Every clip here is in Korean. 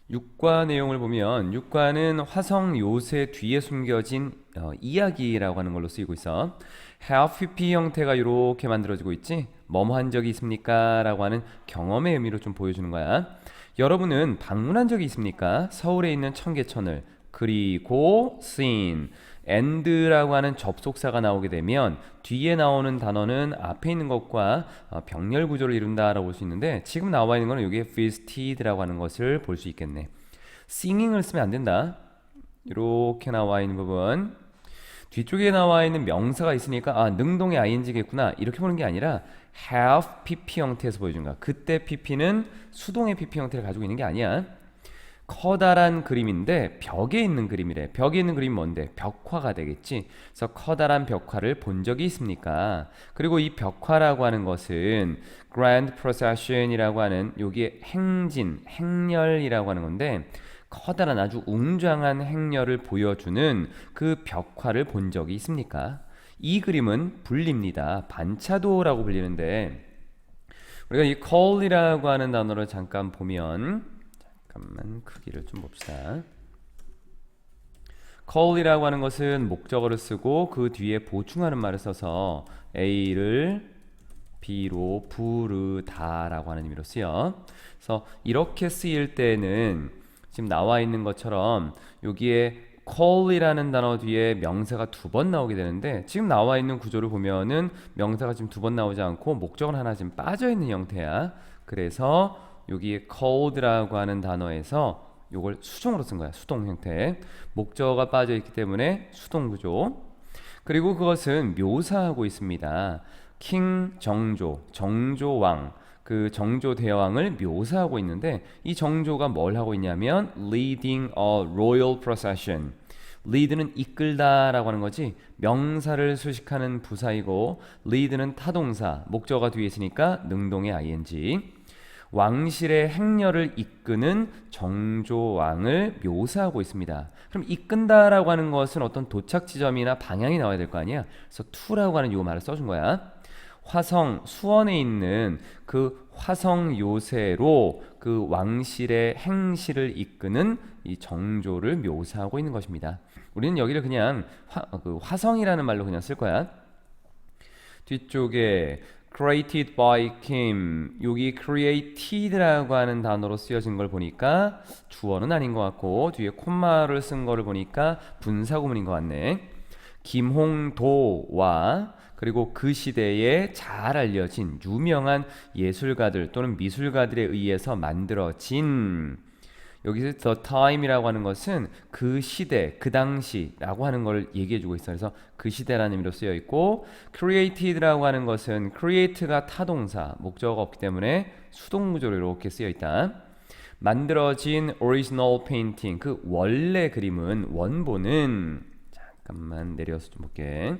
육과 내용을 보면 육과는 화성 요새 뒤에 숨겨진 이야기라고 하는 걸로 쓰이고 있어. have PP 형태가 이렇게 만들어지고 있지. 뭐뭐 한 적이 있습니까? 라고 하는 경험의 의미로 좀 보여주는 거야. 여러분은 방문한 적이 있습니까? 서울에 있는 청계천을. 그리고 seen and라고 하는 접속사가 나오게 되면 뒤에 나오는 단어는 앞에 있는 것과 병렬 구조를 이룬다라고 볼 수 있는데, 지금 나와 있는 거는 여기에 visited라고 하는 것을 볼 수 있겠네. singing을 쓰면 안 된다. 이렇게 나와 있는 부분, 뒤쪽에 나와 있는 명사가 있으니까 능동의 ing겠구나 이렇게 보는 게 아니라 have pp 형태에서 보여준 거야. 그때 pp는 수동의 pp 형태를 가지고 있는 게 아니야. 커다란 그림인데 벽에 있는 그림이래. 벽에 있는 그림이 뭔데? 벽화가 되겠지. 그래서 커다란 벽화를 본 적이 있습니까? 그리고 이 벽화라고 하는 것은 Grand Procession이라고 하는 여기에 행진, 행렬이라고 하는 건데, 커다란 아주 웅장한 행렬을 보여주는 그 벽화를 본 적이 있습니까? 이 그림은 불립니다. 반차도라고 불리는데, 우리가 이 call이라고 하는 단어를 잠깐 보면, 잠깐만 크기를 좀 봅시다. call이라고 하는 것은 목적어를 쓰고 그 뒤에 보충하는 말을 써서 A를 B로 부르다라고 하는 의미로 쓰여. 그래서 이렇게 쓰일 때는 지금 나와 있는 것처럼 여기에 call이라는 단어 뒤에 명사가 두 번 나오게 되는데, 지금 나와 있는 구조를 보면은 명사가 지금 두 번 나오지 않고 목적은 하나 지금 빠져 있는 형태야. 그래서 여기에 called라고 하는 단어에서 요걸 수동으로 쓴 거야. 수동 형태. 목적어가 빠져 있기 때문에 수동 구조. 그리고 그것은 묘사하고 있습니다. 킹 정조, 정조왕, 그 정조 대왕을 묘사하고 있는데, 이 정조가 뭘 하고 있냐면 leading a royal procession. lead는 이끌다 라고 하는 거지, 명사를 수식하는 부사이고 lead는 타동사, 목적어가 뒤에 있으니까 능동의 ing. 왕실의 행렬을 이끄는 정조왕을 묘사하고 있습니다. 그럼 이끈다라고 하는 것은 어떤 도착 지점이나 방향이 나와야 될 거 아니야. 그래서 to라고 하는 요 말을 써준 거야. 화성 수원에 있는 그 화성 요새로 그 왕실의 행실을 이끄는 이 정조를 묘사하고 있는 것입니다. 우리는 여기를 그냥 화성이라는 말로 그냥 쓸 거야. 뒤쪽에 created by Kim, 여기 created라고 하는 단어로 쓰여진 걸 보니까 주어는 아닌 것 같고, 뒤에 콤마를 쓴 거를 보니까 분사구문인 것 같네. 김홍도와 그리고 그 시대에 잘 알려진 유명한 예술가들 또는 미술가들에 의해서 만들어진, 여기서 the time이라고 하는 것은 그 시대, 그 당시라고 하는 걸 얘기해주고 있어요. 그래서 그 시대라는 의미로 쓰여 있고, created라고 하는 것은 create가 타동사, 목적어가 없기 때문에 수동 구조로 이렇게 쓰여 있다. 만들어진 original painting, 그 원래 그림은, 원본은, 잠깐만 내려서 좀 볼게.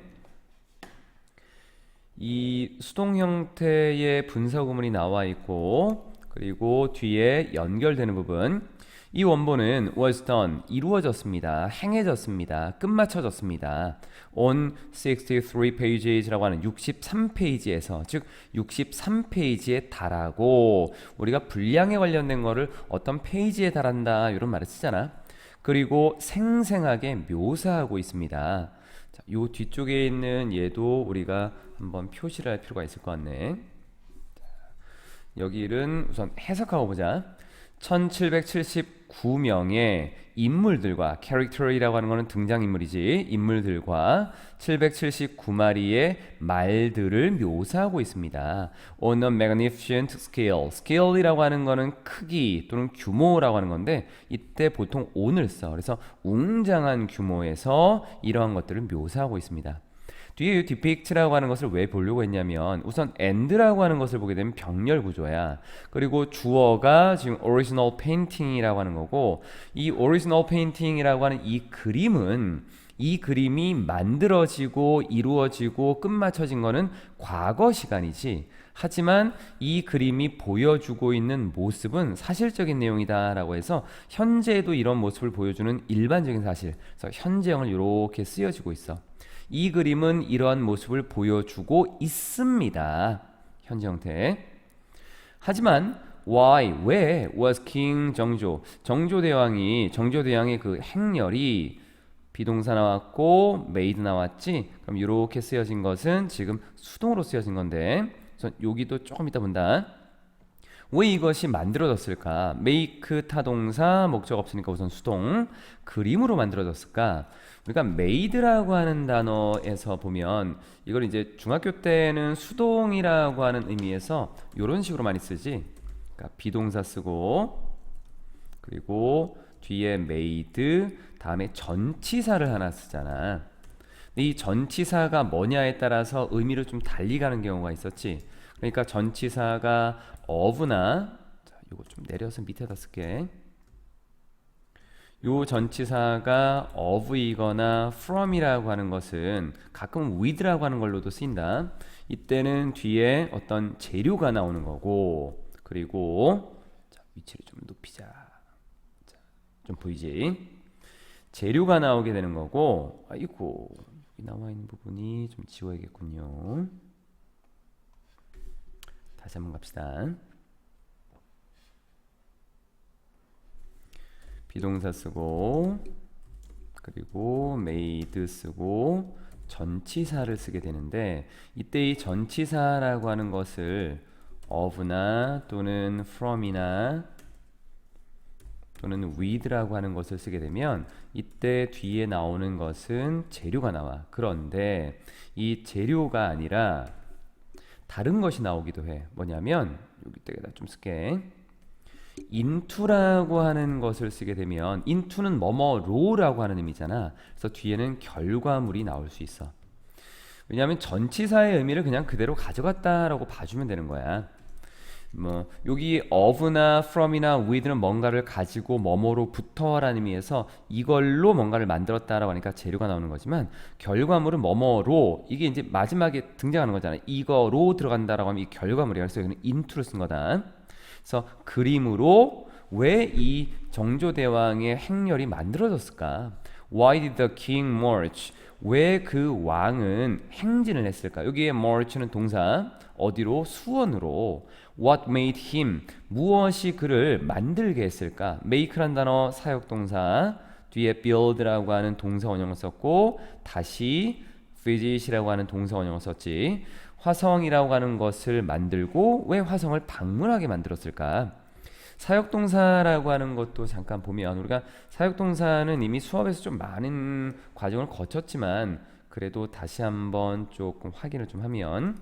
이 수동 형태의 분사구문이 나와 있고, 그리고 뒤에 연결되는 부분, 이 원본은 was done, 이루어졌습니다. 행해졌습니다. 끝마쳐졌습니다. on 63 pages라고 하는 63페이지에서, 즉 63페이지에 달하고, 우리가 분량에 관련된 거를 어떤 페이지에 달한다 이런 말을 쓰잖아. 그리고 생생하게 묘사하고 있습니다. 자, 요 뒤쪽에 있는 얘도 우리가 한번 표시를 할 필요가 있을 것 같네. 여기는 우선 해석하고 보자. 1779명의 인물들과, 캐릭터이라고 하는 것은 등장인물이지, 인물들과 779마리의 말들을 묘사하고 있습니다. On a magnificent scale. scale이라고 하는 것은 크기 또는 규모라고 하는 건데, 이때 보통 on을 써. 그래서 웅장한 규모에서 이러한 것들을 묘사하고 있습니다. 뒤에 depict라고 하는 것을 왜 보려고 했냐면, 우선 and라고 하는 것을 보게 되면 병렬 구조야. 그리고 주어가 지금 original painting이라고 하는 거고, 이 original painting이라고 하는 이 그림은, 이 그림이 만들어지고 이루어지고 끝마쳐진 거는 과거 시간이지, 하지만 이 그림이 보여주고 있는 모습은 사실적인 내용이다 라고 해서 현재에도 이런 모습을 보여주는 일반적인 사실, 그래서 현재형을 이렇게 쓰여지고 있어. 이 그림은 이러한 모습을 보여주고 있습니다. 현재 형태. 하지만 why 왜 was king 정조대왕의 그 행렬이 비동사 나왔고 made 나왔지. 그럼 이렇게 쓰여진 것은 지금 수동으로 쓰여진 건데, 그래서 여기도 조금 이따 본다. 왜 이것이 만들어졌을까? make 타동사 목적 없으니까 우선 수동. 그림으로 만들어졌을까? 우리가 made라고 하는 단어에서 보면 이걸 이제 중학교 때는 수동이라고 하는 의미에서 이런 식으로 많이 쓰지. 그러니까 비동사 쓰고 그리고 뒤에 made 다음에 전치사를 하나 쓰잖아. 근데 이 전치사가 뭐냐에 따라서 의미를 좀 달리 가는 경우가 있었지. 그러니까 전치사가 of나, 자, 이거 좀 내려서 밑에다 쓸게. 요 전치사가 of이거나 from이라고 하는 것은 가끔 with라고 하는 걸로도 쓰인다. 이때는 뒤에 어떤 재료가 나오는 거고, 그리고 자, 위치를 좀 높이자. 자, 좀 보이지? 재료가 나오게 되는 거고, 아이고 여기 나와 있는 부분이 좀 지워야겠군요. 다시 한번 갑시다. 비동사 쓰고 그리고 made 쓰고 전치사를 쓰게 되는데, 이때 이 전치사라고 하는 것을 of나 또는 from이나 또는 with라고 하는 것을 쓰게 되면 이때 뒤에 나오는 것은 재료가 나와. 그런데 이 재료가 아니라 다른 것이 나오기도 해. 뭐냐면 여기다가 좀 쓸게. into라고 하는 것을 쓰게 되면 into는 뭐뭐로라고 하는 의미잖아. 그래서 뒤에는 결과물이 나올 수 있어. 왜냐하면 전치사의 의미를 그냥 그대로 가져갔다라고 봐주면 되는 거야. 뭐 여기 of나 from이나 with는 뭔가를 가지고 뭐뭐로부터라는 의미에서 이걸로 뭔가를 만들었다라고 하니까 재료가 나오는 거지만, 결과물은 뭐뭐로, 이게 이제 마지막에 등장하는 거잖아. 이거로 들어간다라고 하면 이 결과물이야. 그래서 여기는 into를 쓴 거다. 그래서 그림으로 왜 이 정조대왕의 행렬이 만들어졌을까? Why did the king march? 왜 그 왕은 행진을 했을까? 여기에 march는 동사, 어디로? 수원으로. What made him? 무엇이 그를 만들게 했을까? make란 단어 사역동사, 뒤에 build라고 하는 동사 원형을 썼고, 다시 visit이라고 하는 동사 원형을 썼지. 화성이라고 하는 것을 만들고 왜 화성을 방문하게 만들었을까? 사역동사라고 하는 것도 잠깐 보면, 우리가 사역동사는 이미 수업에서 좀 많은 과정을 거쳤지만 그래도 다시 한번 조금 확인을 좀 하면,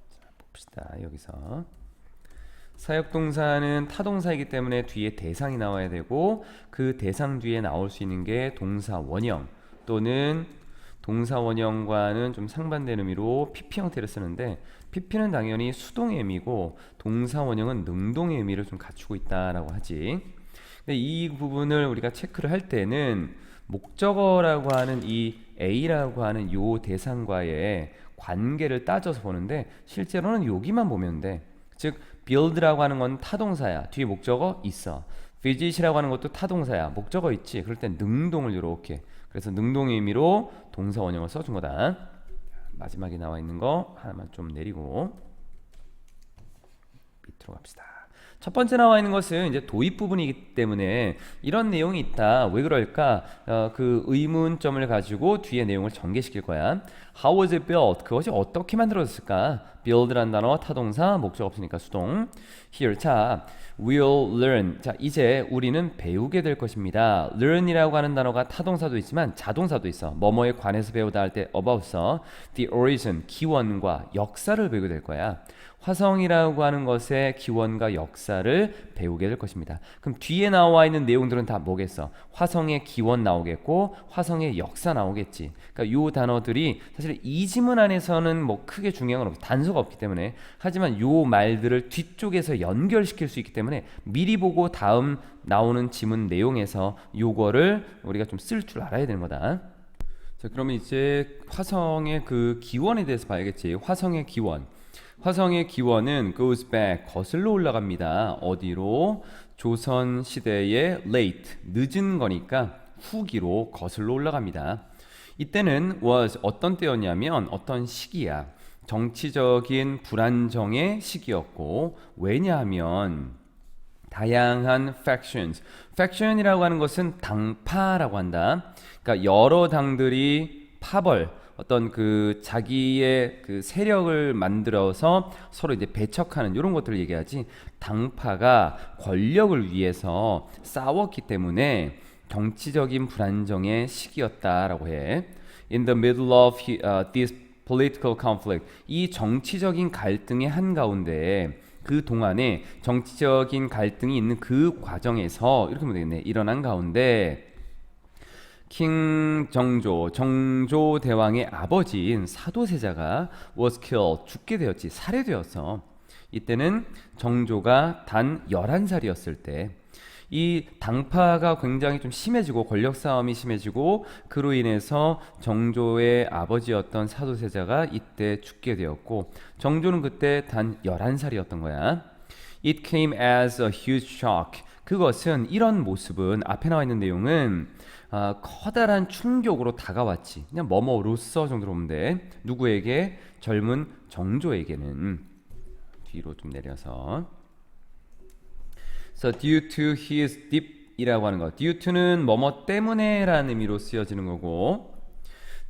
자, 봅시다. 여기서 사역동사는 타동사이기 때문에 뒤에 대상이 나와야 되고, 그 대상 뒤에 나올 수 있는 게 동사 원형 또는 동사 원형과는 좀 상반된 의미로 PP 형태를 쓰는데, PP는 당연히 수동의 의미고 동사 원형은 능동의 의미를 좀 갖추고 있다라고 하지. 근데 이 부분을 우리가 체크를 할 때는 목적어라고 하는 이 A라고 하는 요 대상과의 관계를 따져서 보는데, 실제로는 여기만 보면 돼. 즉 build라고 하는 건 타동사야. 뒤에 목적어 있어. visit이라고 하는 것도 타동사야. 목적어 있지. 그럴 땐 능동을 이렇게, 그래서 능동의 의미로 동사 원형을 써준 거다. 마지막에 나와 있는 거 하나만 좀 내리고 밑으로 갑시다. 첫 번째 나와 있는 것은 이제 도입 부분이기 때문에 이런 내용이 있다. 왜 그럴까? 그 의문점을 가지고 뒤에 내용을 전개시킬 거야. How was it built? 그것이 어떻게 만들어졌을까? build란 단어 타동사, 목적 없으니까 수동. Here, 자, we'll learn. 자, 이제 우리는 배우게 될 것입니다. learn이라고 하는 단어가 타동사도 있지만 자동사도 있어. 뭐뭐에 관해서 배우다 할 때 about 써. The origin, 기원과 역사를 배우게 될 거야. 화성이라고 하는 것의 기원과 역사를 배우게 될 것입니다. 그럼 뒤에 나와 있는 내용들은 다 뭐겠어? 화성의 기원 나오겠고 화성의 역사 나오겠지. 그러니까 요 단어들이 사실 이 지문 안에서는 뭐 크게 중요한 건 없어. 단서가 없기 때문에. 하지만 요 말들을 뒤쪽에서 연결시킬 수 있기 때문에 미리 보고 다음 나오는 지문 내용에서 요거를 우리가 좀 쓸 줄 알아야 되는 거다. 자, 그러면 이제 화성의 그 기원에 대해서 봐야겠지. 화성의 기원. 화성의 기원은 goes back, 거슬러 올라갑니다. 어디로? 조선 시대의 late, 늦은 거니까 후기로 거슬러 올라갑니다. 이때는 was 어떤 때였냐면 어떤 시기야. 정치적인 불안정의 시기였고 왜냐하면 다양한 faction이라고 하는 것은 당파라고 한다. 그러니까 여러 당들이 파벌 어떤 그 자기의 그 세력을 만들어서 서로 이제 배척하는 이런 것들을 얘기하지. 당파가 권력을 위해서 싸웠기 때문에 정치적인 불안정의 시기였다라고 해. In the middle of this political conflict, 이 정치적인 정치적인 한가운데 그 동안에 정치적인 갈등이 있는 그 과정에서 이렇게 보면 되겠네. 일어난 가운데 킹 정조 대왕의 아버지인 사도세자가 was killed, 죽게 되었지, 살해되었어. 이때는 정조가 단 11살이었을 때 이 당파가 굉장히 좀 심해지고 권력 싸움이 심해지고 그로 인해서 정조의 아버지였던 사도세자가 이때 죽게 되었고 정조는 그때 단 11살이었던 거야. It came as a huge shock. 그것은 이런 모습은 앞에 나와 있는 내용은 커다란 충격으로 다가왔지. 그냥 뭐뭐로서 정도로 보면 돼. 누구에게? 젊은 정조에게는. 뒤로 좀 내려서 So due to his deep 이라고 하는 거. due to는 뭐뭐 때문에 라는 의미로 쓰여지는 거고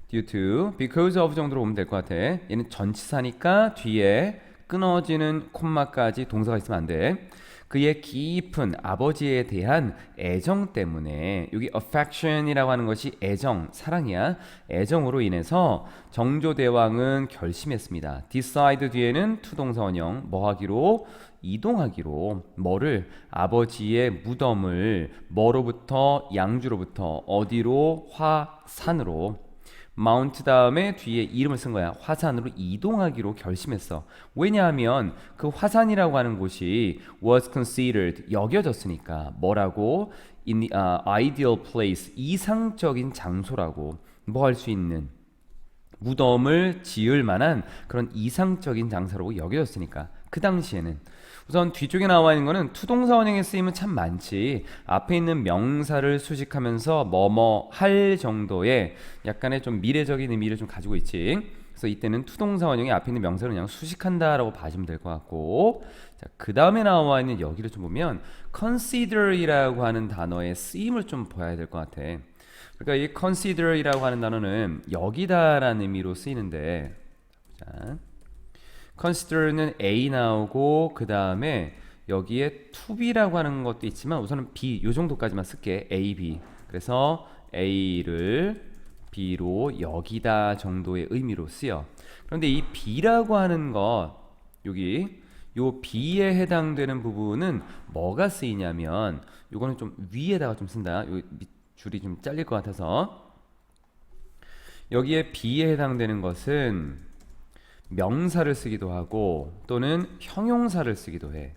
due to, because of 정도로 보면 될 것 같아. 얘는 전치사니까 뒤에 끊어지는 콤마까지 동사가 있으면 안 돼. 그의 깊은 아버지에 대한 애정 때문에, 여기 affection이라고 하는 것이 애정, 사랑이야. 애정으로 인해서 정조대왕은 결심했습니다. decide 뒤에는 투동사 원형, 뭐 하기로? 이동하기로. 뭐를? 아버지의 무덤을 뭐로부터? 양주로부터 어디로? 화산으로. 마운트 다음에 뒤에 이름을 쓴 거야. 화산으로 이동하기로 결심했어. 왜냐하면 그 화산이라고 하는 곳이 was considered, 여겨졌으니까. 뭐라고? in the ideal place, 이상적인 장소라고. 뭐 할 수 있는, 무덤을 지을 만한 그런 이상적인 장소라고 여겨졌으니까. 그 당시에는. 우선 뒤쪽에 나와 있는 거는 투동사 원형에 쓰이면 참 많지. 앞에 있는 명사를 수식하면서 뭐뭐 할 정도의 약간의 좀 미래적인 의미를 좀 가지고 있지. 그래서 이때는 투동사 원형이 앞에 있는 명사를 그냥 수식한다라고 봐주면 될 것 같고, 자, 그 다음에 나와 있는 여기를 좀 보면 consider이라고 하는 단어의 쓰임을 좀 봐야 될 것 같아. 그러니까 이 consider이라고 하는 단어는 여기다라는 의미로 쓰이는데, 자, consider는 A 나오고 그 다음에 여기에 to be라고 하는 것도 있지만 우선은 B 요 정도까지만 쓸게. A, B. 그래서 A를 B로 여기다 정도의 의미로 쓰여. 그런데 이 B라고 하는 것, 여기 요 B에 해당되는 부분은 뭐가 쓰이냐면, 요거는 좀 위에다가 좀 쓴다. 요 줄이 좀 잘릴 것 같아서 여기에 B에 해당되는 것은 명사를 쓰기도 하고 또는 형용사를 쓰기도 해.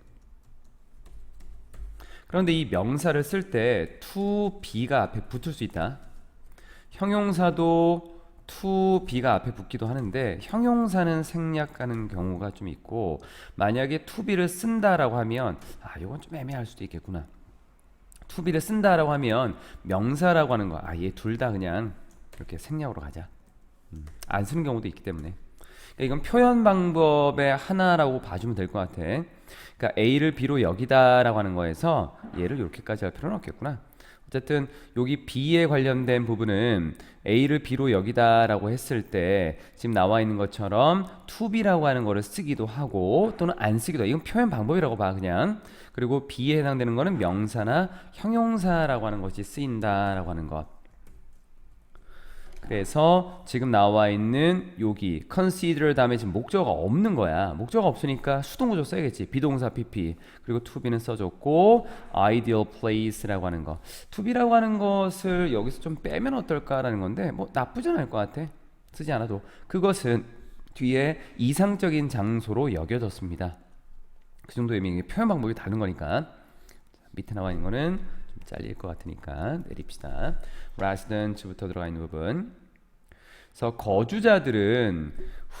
그런데 이 명사를 쓸 때 to be가 앞에 붙을 수 있다. 형용사도 to be가 앞에 붙기도 하는데 형용사는 생략하는 경우가 좀 있고, 만약에 to be를 쓴다라고 하면 이건 좀 애매할 수도 있겠구나. to be를 쓴다라고 하면 명사라고 하는 거, 얘 둘 다 그냥 이렇게 생략으로 가자. 안 쓰는 경우도 있기 때문에. 그러니까 이건 표현 방법의 하나라고 봐주면 될 것 같아. 그러니까 A를 B로 여기다라고 하는 거에서 얘를 이렇게까지 할 필요는 없겠구나. 어쨌든 여기 B에 관련된 부분은 A를 B로 여기다라고 했을 때 지금 나와 있는 것처럼 to be라고 하는 거를 쓰기도 하고 또는 안 쓰기도 해. 이건 표현 방법이라고 봐 그냥. 그리고 B에 해당되는 거는 명사나 형용사라고 하는 것이 쓰인다라고 하는 것. 그래서 지금 나와 있는 여기 consider 다음에 지금 목적어가 없는 거야. 목적어가 없으니까 수동구조 써야겠지. 비동사 PP. 그리고 to be는 써줬고 ideal place라고 하는 거. to be라고 하는 것을 여기서 좀 빼면 어떨까라는 건데 뭐 나쁘진 않을 것 같아. 쓰지 않아도. 그것은 뒤에 이상적인 장소로 여겨졌습니다. 그 정도 의미. 표현 방법이 다른 거니까. 밑에 나와 있는 거는 좀 잘릴 것 같으니까 내립시다. resident부터 들어가 있는 부분. 그래서 거주자들은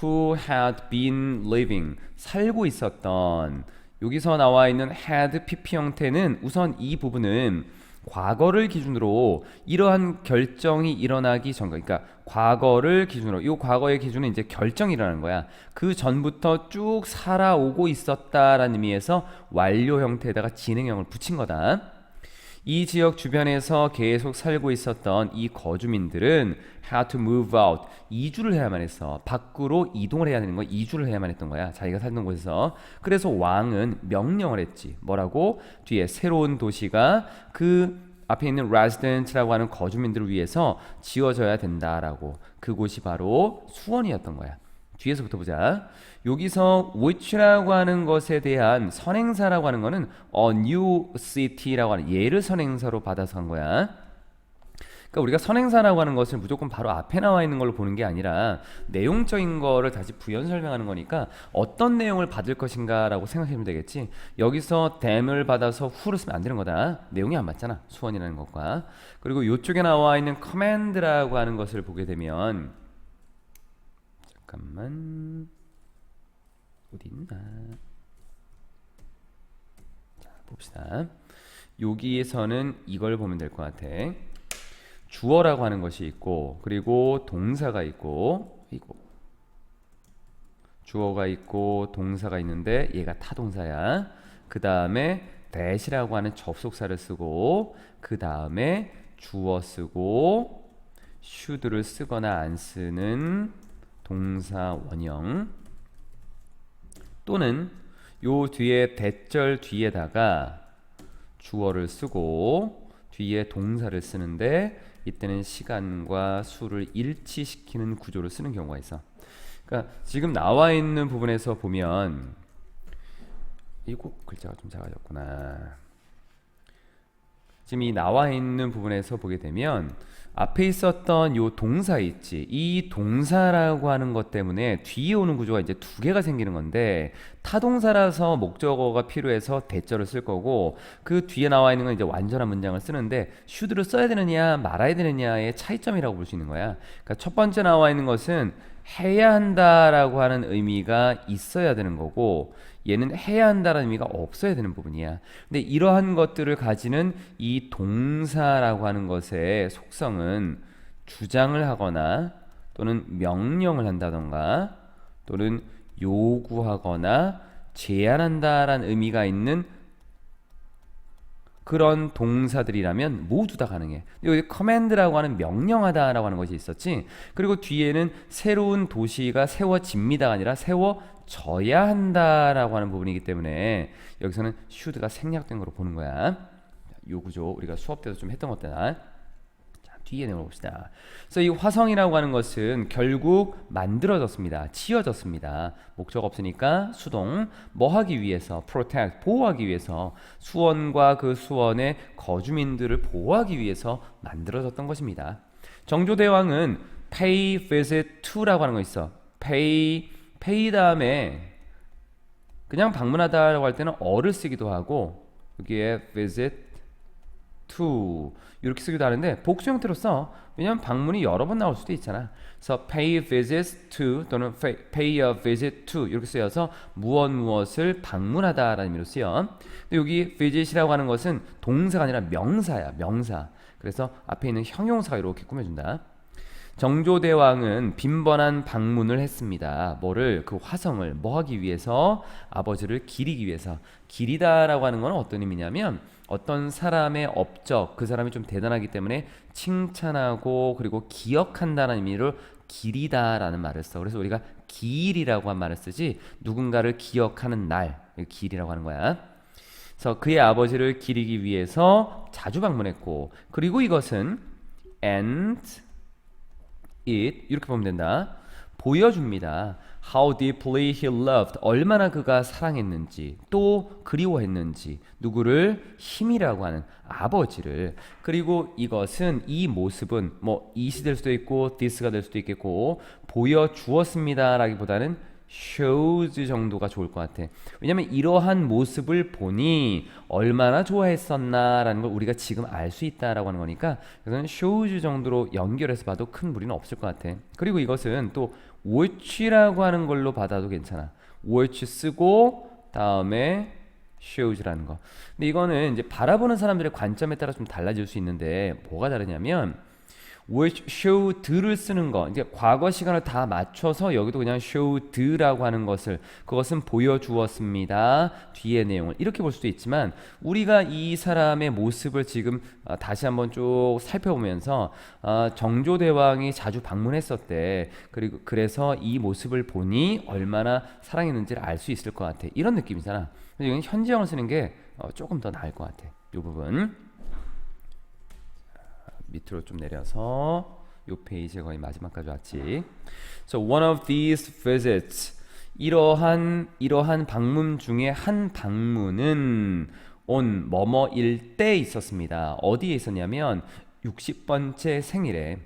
who had been living, 살고 있었던, 여기서 나와 있는 had pp 형태는 우선 이 부분은 과거를 기준으로 이러한 결정이 일어나기 전, 그러니까 과거를 기준으로, 이 과거의 기준은 이제 결정이 일어나는 거야. 그 전부터 쭉 살아오고 있었다라는 의미에서 완료 형태에다가 진행형을 붙인 거다. 이 지역 주변에서 계속 살고 있었던 이 거주민들은 had to move out, 이주를 해야만 했어. 밖으로 이동을 해야 되는 거야. 이주를 해야만 했던 거야. 자기가 살던 곳에서. 그래서 왕은 명령을 했지. 뭐라고? 뒤에 새로운 도시가 그 앞에 있는 resident라고 하는 거주민들을 위해서 지어져야 된다라고. 그곳이 바로 수원이었던 거야. 뒤에서부터 보자. 여기서 which라고 하는 것에 대한 선행사라고 하는 거는 a new city라고 하는 얘를 선행사로 받아서 한 거야. 그러니까 우리가 선행사라고 하는 것을 무조건 바로 앞에 나와 있는 걸로 보는 게 아니라 내용적인 거를 다시 부연 설명하는 거니까 어떤 내용을 받을 것인가 라고 생각하면 되겠지. 여기서 then을 받아서 who를 쓰면 안 되는 거다. 내용이 안 맞잖아, 수원이라는 것과. 그리고 이쪽에 나와 있는 command라고 하는 것을 보게 되면, 잠깐만 어디 있나? 자, 봅시다. 여기에서는 이걸 보면 될 것 같아. 주어라고 하는 것이 있고, 그리고 동사가 있고, 주어가 있고 동사가 있는데 얘가 타동사야. 그 다음에 that이라고 하는 접속사를 쓰고, 그 다음에 주어 쓰고, should를 쓰거나 안 쓰는 동사 원형, 또는 요 뒤에 대절 뒤에다가 주어를 쓰고 뒤에 동사를 쓰는데 이때는 시간과 수를 일치시키는 구조를 쓰는 경우가 있어. 그러니까 지금 나와 있는 부분에서 보면, 이거 글자가 좀 작아졌구나. 지금 이 나와 있는 부분에서 보게 되면 앞에 있었던 요 동사 있지, 이 동사라고 하는 것 때문에 뒤에 오는 구조가 이제 두 개가 생기는 건데, 타동사라서 목적어가 필요해서 대절을 쓸 거고, 그 뒤에 나와 있는 건 이제 완전한 문장을 쓰는데 should를 써야 되느냐 말아야 되느냐의 차이점이라고 볼 수 있는 거야. 그러니까 첫 번째 나와 있는 것은 해야 한다라고 하는 의미가 있어야 되는 거고, 얘는 해야 한다라는 의미가 없어야 되는 부분이야. 근데 이러한 것들을 가지는 이 동사라고 하는 것의 속성은 주장을 하거나 또는 명령을 한다던가 또는 요구하거나 제안한다라는 의미가 있는 그런 동사들이라면 모두 다 가능해. 여기 command라고 하는 명령하다라고 하는 것이 있었지. 그리고 뒤에는 새로운 도시가 세워집니다가 아니라 세워져야 한다라고 하는 부분이기 때문에 여기서는 should가 생략된 거로 보는 거야. 요 구조 우리가 수업 때도 좀 했던 것들다. 뒤에 내용을 봅시다. 그래서 이 화성이라고 하는 것은 결국 만들어졌습니다. 지어졌습니다. 목적 없으니까 수동, 뭐 하기 위해서? protect, 보호하기 위해서, 수원과 그 수원의 거주민들을 보호하기 위해서 만들어졌던 것입니다. 정조대왕은 pay visit to라고 하는 거 있어. pay 다음에 그냥 방문하다라고 할 때는 어를 쓰기도 하고, 여기에 visit to 이렇게 쓰기도 하는데 복수 형태로 써. 왜냐면 방문이 여러 번 나올 수도 있잖아. 그래서 pay visits to 또는 pay a visit to 이렇게 쓰여서 무엇을 방문하다라는 의미로 쓰여. 근데 여기 visit이라고 하는 것은 동사가 아니라 명사야. 명사. 그래서 앞에 있는 형용사가 이렇게 꾸며준다. 정조대왕은 빈번한 방문을 했습니다. 뭐를? 그 화성을 뭐 하기 위해서? 아버지를 기리기 위해서. 기리다라고 하는 건 어떤 의미냐면 어떤 사람의 업적, 그 사람이 좀 대단하기 때문에 칭찬하고 그리고 기억한다는 의미로 기리다라는 말을 써. 그래서 우리가 기일이라고 한 말을 쓰지, 누군가를 기억하는 날, 기일이라고 하는 거야. 그래서 그의 아버지를 기리기 위해서 자주 방문했고, 그리고 이것은 and it 이렇게 보면 된다. 보여줍니다. How deeply he loved, 얼마나 그가 사랑했는지, 또 그리워했는지, 누구를? 힘이라고 하는 아버지를. 그리고 이것은, 이 모습은 뭐 it이 될 수도 있고 this가 될 수도 있겠고, 보여주었습니다 라기보다는 shows 정도가 좋을 것 같아. 왜냐면 이러한 모습을 보니 얼마나 좋아했었나 라는 걸 우리가 지금 알 수 있다라고 하는 거니까, 그래서 shows 정도로 연결해서 봐도 큰 무리는 없을 것 같아. 그리고 이것은 또 which라고 하는 걸로 받아도 괜찮아. which 쓰고 다음에 shows라는 거. 근데 이거는 이제 바라보는 사람들의 관점에 따라 좀 달라질 수 있는데 뭐가 다르냐면 which showed를 쓰는 거, 이제 과거 시간을 다 맞춰서 여기도 그냥 showed라고 하는 것을 그것은 보여주었습니다. 뒤의 내용을 이렇게 볼 수도 있지만 우리가 이 사람의 모습을 지금 다시 한번 쭉 살펴보면서 정조대왕이 자주 방문했었대. 그리고 그래서 이 모습을 보니 얼마나 사랑했는지를 알 수 있을 것 같아. 이런 느낌이잖아. 근데 이건 현지형을 쓰는 게 조금 더 나을 것 같아. 이 부분. 밑으로 좀 내려서 요 페이지 거의 마지막까지 왔지. So one of these visits, 이러한 방문 중에 한 방문은 on 뭐뭐일 때 있었습니다. 어디에 있었냐면 60번째 생일에,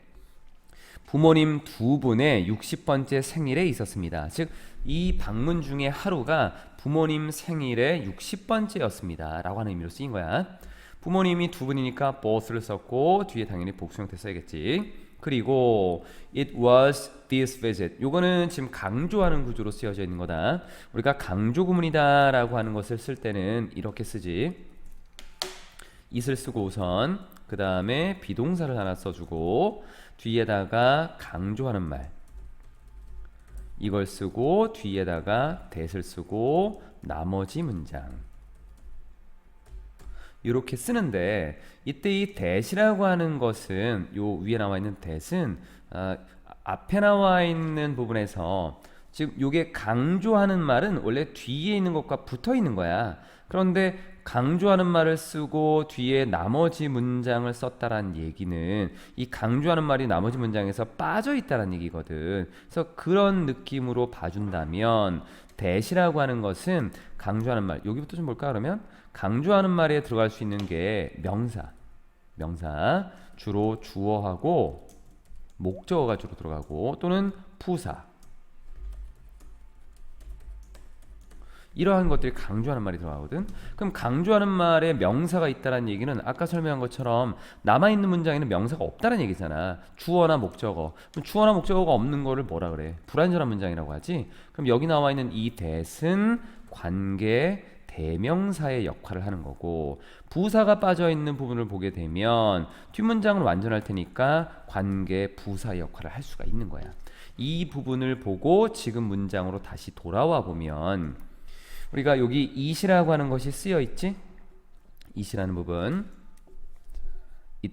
부모님 두 분의 60번째 생일에 있었습니다. 즉 이 방문 중에 하루가 부모님 생일의 60번째였습니다 라고 하는 의미로 쓰인 거야. 부모님이 두 분이니까 both를 썼고 뒤에 당연히 복수 형태 써야겠지. 그리고 it was this visit, 요거는 지금 강조하는 구조로 쓰여져 있는 거다. 우리가 강조 구문이다 라고 하는 것을 쓸 때는 이렇게 쓰지. it을 쓰고 우선 그 다음에 비동사를 하나 써주고 뒤에다가 강조하는 말 이걸 쓰고 뒤에다가 that을 쓰고 나머지 문장 이렇게 쓰는데, 이때 이 that이라고 하는 것은 요 위에 나와 있는 that은 앞에 나와 있는 부분에서 지금 요게 강조하는 말은 원래 뒤에 있는 것과 붙어 있는 거야. 그런데 강조하는 말을 쓰고 뒤에 나머지 문장을 썼다라는 얘기는 이 강조하는 말이 나머지 문장에서 빠져 있다라는 얘기거든. 그래서 그런 느낌으로 봐준다면 that이라고 하는 것은 강조하는 말, 여기부터 좀 볼까 그러면? 강조하는 말에 들어갈 수 있는 게 명사 주로 주어하고 목적어가 주로 들어가고 또는 부사, 이러한 것들이 강조하는 말이 들어가거든. 그럼 강조하는 말에 명사가 있다는 얘기는 아까 설명한 것처럼 남아있는 문장에는 명사가 없다는 얘기잖아. 주어나 목적어. 그럼 주어나 목적어가 없는 거를 뭐라 그래? 불완전한 문장이라고 하지. 그럼 여기 나와 있는 이 that은 관계 대명사의 역할을 하는 거고, 부사가 빠져 있는 부분을 보게 되면 뒷문장은 완전할 테니까 관계 부사의 역할을 할 수가 있는 거야. 이 부분을 보고 지금 문장으로 다시 돌아와 보면 우리가 여기 it이라고 하는 것이 쓰여 있지? it이라는 부분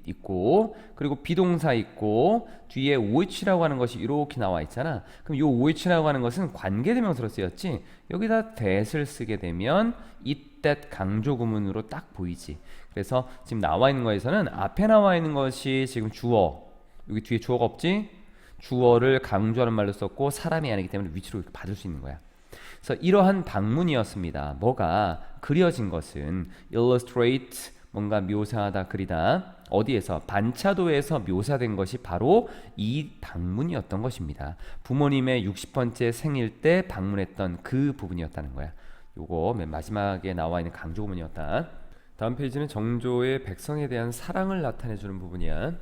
있고, 그리고 비동사 있고 뒤에 which라고 하는 것이 이렇게 나와 있잖아. 그럼 이 which라고 하는 것은 관계대명사로 쓰였지. 여기다 that을 쓰게 되면 it, that 강조 구문으로 딱 보이지. 그래서 지금 나와 있는 거에서는 앞에 나와 있는 것이 지금 주어, 여기 뒤에 주어가 없지? 주어를 강조하는 말로 썼고 사람이 아니기 때문에 위치로 받을 수 있는 거야. 그래서 이러한 방문이었습니다. 뭐가 그려진 것은 illustrate, 뭔가 묘사하다, 그리다. 어디에서? 반차도에서 묘사된 것이 바로 이 방문이었던 것입니다. 부모님의 60번째 생일 때 방문했던 그 부분이었다는 거야. 요거 맨 마지막에 나와 있는 강조 구문이었다. 다음 페이지는 정조의 백성에 대한 사랑을 나타내주는 부분이야.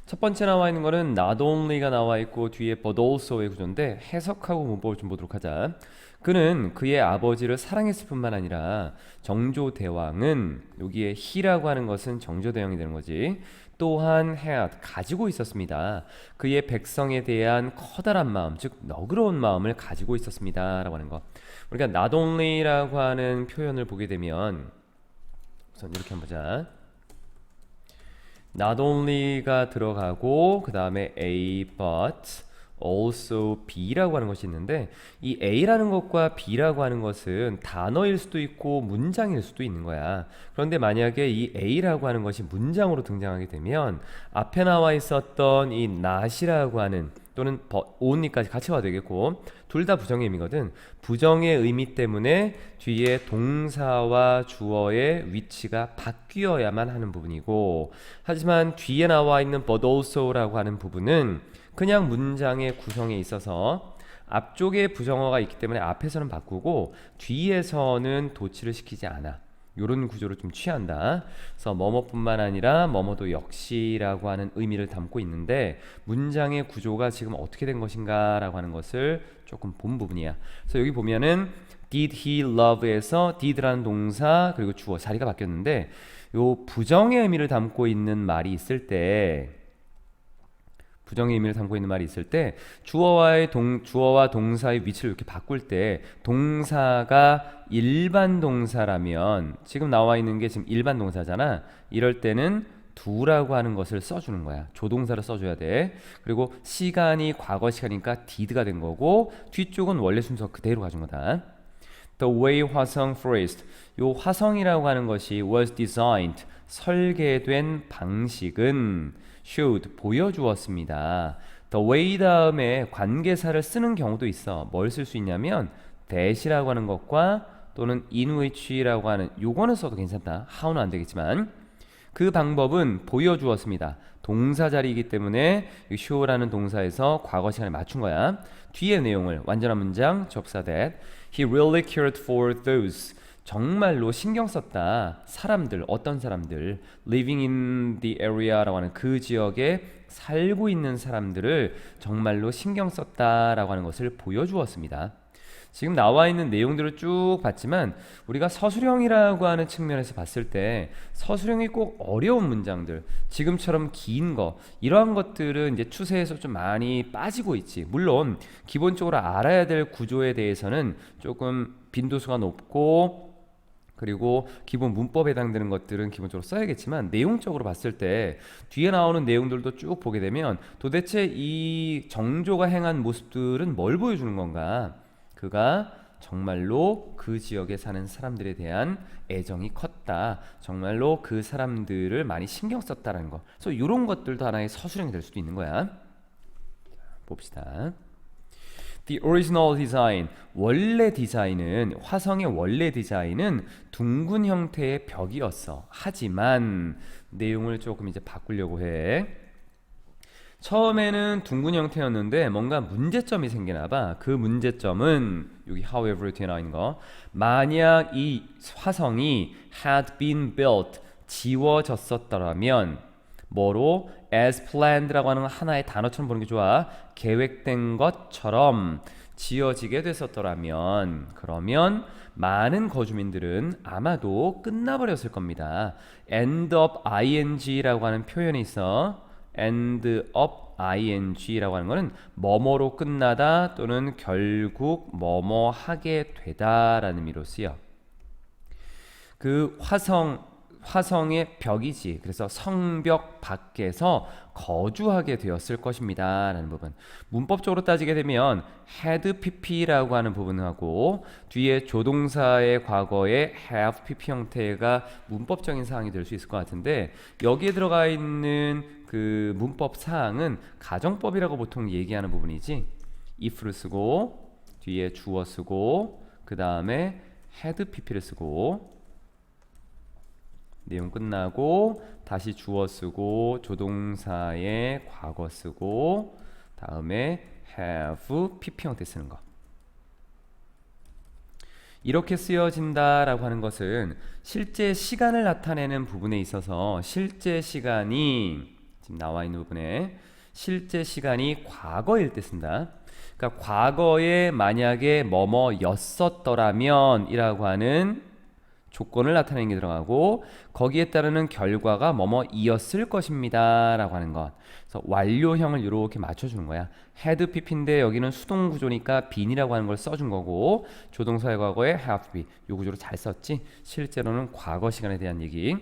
첫 번째 나와 있는 거는 not only가 나와 있고 뒤에 but also의 구조인데 해석하고 문법을 좀 보도록 하자. 그는 그의 아버지를 사랑했을 뿐만 아니라 정조대왕은, 여기에 he라고 하는 것은 정조대왕이 되는 거지, 또한 had 가지고 있었습니다. 그의 백성에 대한 커다란 마음, 즉 너그러운 마음을 가지고 있었습니다 라고 하는 거. 우리가 not only라고 하는 표현을 보게 되면 우선 이렇게 한번 보자. not only가 들어가고 그 다음에 A, but, also B라고 하는 것이 있는데, 이 A라는 것과 B라고 하는 것은 단어일 수도 있고 문장일 수도 있는 거야. 그런데 만약에 이 A라고 하는 것이 문장으로 등장하게 되면 앞에 나와 있었던 이 not이라고 하는 또는 only까지 같이 봐도 되겠고, 둘 다 부정의 의미거든. 부정의 의미 때문에 뒤에 동사와 주어의 위치가 바뀌어야만 하는 부분이고, 하지만 뒤에 나와 있는 but also라고 하는 부분은 그냥 문장의 구성에 있어서 앞쪽에 부정어가 있기 때문에 앞에서는 바꾸고 뒤에서는 도치를 시키지 않아. 이런 구조를 좀 취한다. 그래서 뭐뭐뿐만 아니라 뭐뭐도 역시라고 하는 의미를 담고 있는데, 문장의 구조가 지금 어떻게 된 것인가 라고 하는 것을 조금 본 부분이야. 그래서 여기 보면은 did he love에서 did라는 동사 그리고 주어 자리가 바뀌었는데 요 부정의 의미를 담고 있는 말이 있을 때 부정의 의미를 담고 있는 말이 있을 때 주어와 동사의 위치를 이렇게 바꿀 때 동사가 일반 동사라면 지금 나와 있는 게 지금 일반 동사잖아. 이럴 때는 do라고 하는 것을 써주는 거야. 조동사를 써줘야 돼. 그리고 시간이 과거 시간이니까 did가 된 거고 뒤쪽은 원래 순서 그대로 가진 거다. The way 화성 phrased. 요 화성이라고 하는 것이 was designed. 설계된 방식은 should 보여주었습니다. The way 다음에 관계사를 쓰는 경우도 있어. 뭘 쓸 수 있냐면 that이라고 하는 것과 또는 in which라고 하는 요거는 써도 괜찮다. how는 안 되겠지만 그 방법은 보여주었습니다. 동사 자리이기 때문에 show라는 동사에서 과거 시간에 맞춘 거야. 뒤에 내용을 완전한 문장 접사 that he really cared for those 정말로 신경 썼다. 사람들, 어떤 사람들 living in the area라고 하는 그 지역에 살고 있는 사람들을 정말로 신경 썼다라고 하는 것을 보여주었습니다. 지금 나와 있는 내용들을 쭉 봤지만 우리가 서술형이라고 하는 측면에서 봤을 때 서술형이 꼭 어려운 문장들, 지금처럼 긴 거 이러한 것들은 이제 추세에서 좀 많이 빠지고 있지. 물론 기본적으로 알아야 될 구조에 대해서는 조금 빈도수가 높고 그리고 기본 문법에 해당되는 것들은 기본적으로 써야겠지만 내용적으로 봤을 때 뒤에 나오는 내용들도 쭉 보게 되면 도대체 이 정조가 행한 모습들은 뭘 보여주는 건가? 그가 정말로 그 지역에 사는 사람들에 대한 애정이 컸다. 정말로 그 사람들을 많이 신경 썼다는 거. 그래서 이런 것들도 하나의 서술형이 될 수도 있는 거야. 봅시다. The original design, 원래 디자인은 화성의 원래 디자인은 둥근 형태의 벽이었어. 하지만 내용을 조금 이제 바꾸려고 해. 처음에는 둥근 형태였는데 뭔가 문제점이 생기나 봐. 그 문제점은 여기 however 뒤에 나와 있는 거. 만약 이 화성이 had been built, 지워졌었더라면 뭐로? as planned라고 하는 하나의 단어처럼 보는 게 좋아. 계획된 것처럼 지어지게 됐었더라면 그러면 많은 거주민들은 아마도 끝나버렸을 겁니다. end up ing라고 하는 표현이 있어. end up ing라고 하는 거는 뭐뭐로 끝나다 또는 결국 뭐뭐 하게 되다라는 의미로 쓰여. 그 화성의 벽이지. 그래서 성벽 밖에서 거주하게 되었을 것입니다 라는 부분. 문법적으로 따지게 되면 had pp라고 하는 부분하고 뒤에 조동사의 과거에 have pp 형태가 문법적인 사항이 될 수 있을 것 같은데 여기에 들어가 있는 그 문법 사항은 가정법이라고 보통 얘기하는 부분이지. if를 쓰고 뒤에 주어 쓰고 그 다음에 had pp를 쓰고 내용 끝나고 다시 주어 쓰고 조동사의 과거 쓰고 다음에 have pp 형태 쓰는 거. 이렇게 쓰여진다라고 하는 것은 실제 시간을 나타내는 부분에 있어서 실제 시간이 지금 나와 있는 부분에 실제 시간이 과거일 때 쓴다. 그러니까 과거에 만약에 뭐뭐였었더라면 이라고 하는 조건을 나타내는 게 들어가고 거기에 따르는 결과가 뭐뭐이었을 것입니다 라고 하는 것. 그래서 완료형을 이렇게 맞춰주는 거야. had pp인데 여기는 수동 구조니까 bene이라고 하는 걸 써준 거고 조동사의 과거에 have been 이 구조로 잘 썼지. 실제로는 과거 시간에 대한 얘기.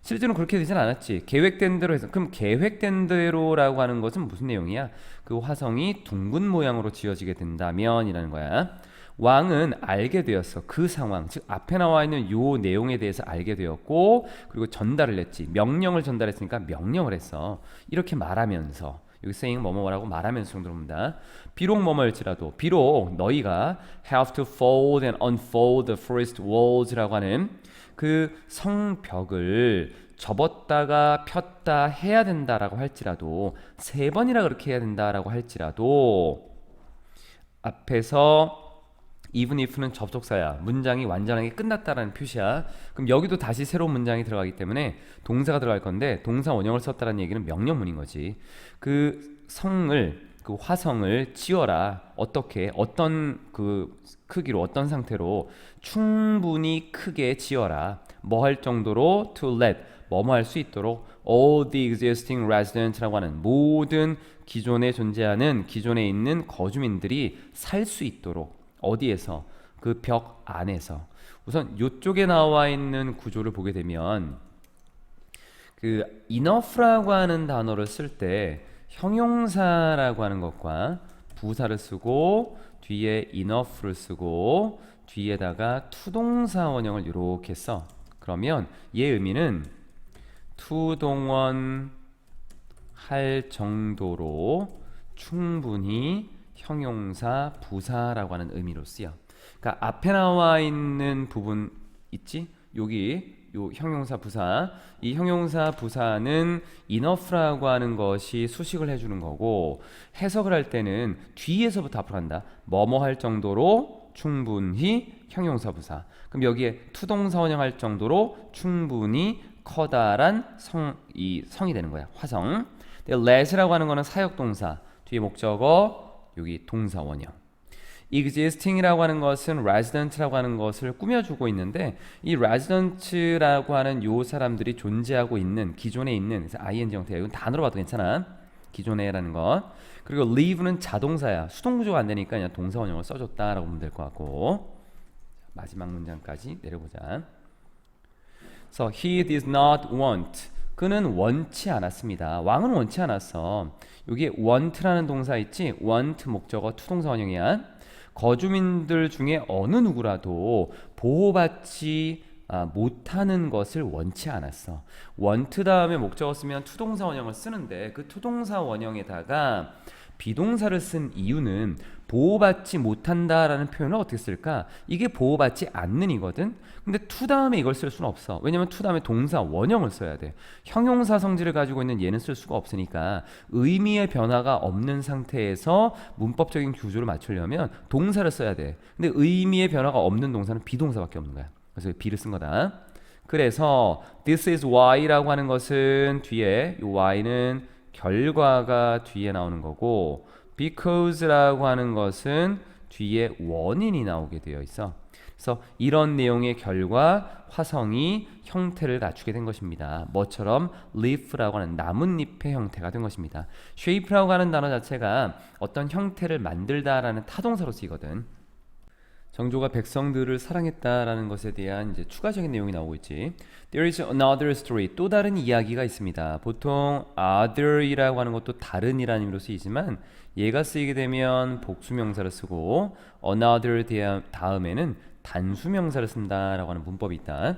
실제로는 그렇게 되진 않았지. 계획된 대로 해서. 그럼 계획된 대로라고 하는 것은 무슨 내용이야? 그 화성이 둥근 모양으로 지어지게 된다면 이라는 거야. 왕은 알게 되었어. 그 상황, 즉 앞에 나와 있는 요 내용에 대해서 알게 되었고 그리고 전달을 했지. 명령을 전달했으니까 명령을 했어. 이렇게 말하면서 여기 saying 뭐뭐라고 말하면서 정도로 봅니다. 비록 뭐뭐일지라도 비록 너희가 have to fold and unfold the forest walls라고 하는 그 성벽을 접었다가 폈다 해야 된다라고 할지라도 3번이라 그렇게 해야 된다라고 할지라도 앞에서 even if는 접속사야. 문장이 완전하게 끝났다라는 표시야. 그럼 여기도 다시 새로운 문장이 들어가기 때문에 동사가 들어갈 건데 동사 원형을 썼다라는 얘기는 명령문인 거지. 그 성을 그 화성을 지어라. 어떻게 어떤 그 크기로 어떤 상태로 충분히 크게 지어라. 뭐 할 정도로 to let 뭐뭐 할 수 있도록 all the existing residents 라고 하는 모든 기존에 존재하는 기존에 있는 거주민들이 살 수 있도록 어디에서 그 벽 안에서 우선 이쪽에 나와 있는 구조를 보게 되면 그 enough라고 하는 단어를 쓸 때 형용사라고 하는 것과 부사를 쓰고 뒤에 enough를 쓰고 뒤에다가 투동사 원형을 이렇게 써. 그러면 얘 의미는 투동원 할 정도로 충분히 형용사 부사라고 하는 의미로 쓰여. 그러니까 앞에 나와 있는 부분 있지? 여기 요 형용사 부사, 이 형용사 부사는 enough라고 하는 것이 수식을 해주는 거고 해석을 할 때는 뒤에서부터 앞으로 간다. 뭐뭐 할 정도로 충분히 형용사 부사. 그럼 여기에 투동사 원형 할 정도로 충분히 커다란 이 성이 되는 거야. 화성. let이라고 하는 거는 사역동사, 뒤에 목적어, 여기 동사 원형. existing이라고 하는 것은 resident라고 하는 것을 꾸며주고 있는데 이 resident라고 하는 요 사람들이 존재하고 있는 기존에 있는 ing 형태야. 이건 단어로 봐도 괜찮아. 기존에라는 것. 그리고 live는 자동사야. 수동 구조가 안 되니까 그냥 동사 원형을 써줬다라고 보면 될 것 같고 마지막 문장까지 내려보자. So he did not want. 그는 원치 않았습니다. 왕은 원치 않았어. 여기에 want라는 동사 있지? want 목적어 투동사 원형이야. 거주민들 중에 어느 누구라도 보호받지 못하는 것을 원치 않았어. want 다음에 목적어 쓰면 투동사 원형을 쓰는데 그 투동사 원형에다가 비동사를 쓴 이유는 보호받지 못한다라는 표현을 어떻게 쓸까? 이게 보호받지 않는 이거든. 근데 to 다음에 이걸 쓸 수는 없어. 왜냐면 to 다음에 동사 원형을 써야 돼. 형용사 성질을 가지고 있는 얘는 쓸 수가 없으니까 의미의 변화가 없는 상태에서 문법적인 구조를 맞추려면 동사를 써야 돼. 근데 의미의 변화가 없는 동사는 비동사밖에 없는 거야. 그래서 be를 쓴 거다. 그래서 this is why라고 하는 것은 뒤에 이 why는 결과가 뒤에 나오는 거고 because라고 하는 것은 뒤에 원인이 나오게 되어 있어. 그래서 이런 내용의 결과 화성이 형태를 갖추게 된 것입니다. 뭐처럼 leaf라고 하는 나뭇잎의 형태가 된 것입니다. shape라고 하는 단어 자체가 어떤 형태를 만들다라는 타동사로 쓰이거든. 정조가 백성들을 사랑했다라는 것에 대한 이제 추가적인 내용이 나오고 있지. There is another story. 또 다른 이야기가 있습니다. 보통 other이라고 하는 것도 다른이라는 의미로 쓰이지만 얘가 쓰이게 되면 복수명사를 쓰고 another 다음에는 단수명사를 쓴다라고 하는 문법이 있다.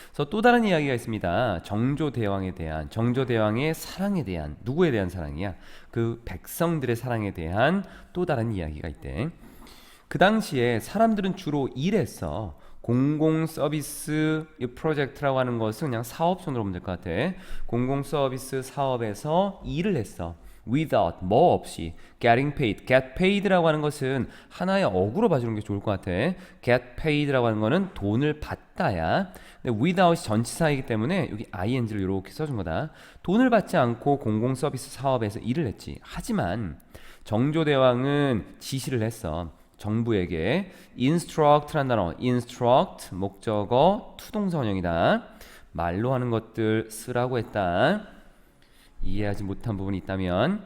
그래서 또 다른 이야기가 있습니다. 정조대왕에 대한, 정조대왕의 사랑에 대한, 누구에 대한 사랑이야? 그 백성들의 사랑에 대한 또 다른 이야기가 있대. 그 당시에 사람들은 주로 일했어. 공공 서비스 프로젝트라고 하는 것은 그냥 사업손으로 보면 될 것 같아. 공공 서비스 사업에서 일을 했어. without 뭐 없이 getting paid. get paid라고 하는 것은 하나의 어구로 봐주는 게 좋을 것 같아. get paid라고 하는 거는 돈을 받다야. 근데 without이 전치사이기 때문에 여기 ing를 이렇게 써준 거다. 돈을 받지 않고 공공 서비스 사업에서 일을 했지. 하지만 정조대왕은 지시를 했어. 정부에게 instruct라는 단어, instruct 목적어 투동사 원형이다. 말로 하는 것들 쓰라고 했다. 이해하지 못한 부분이 있다면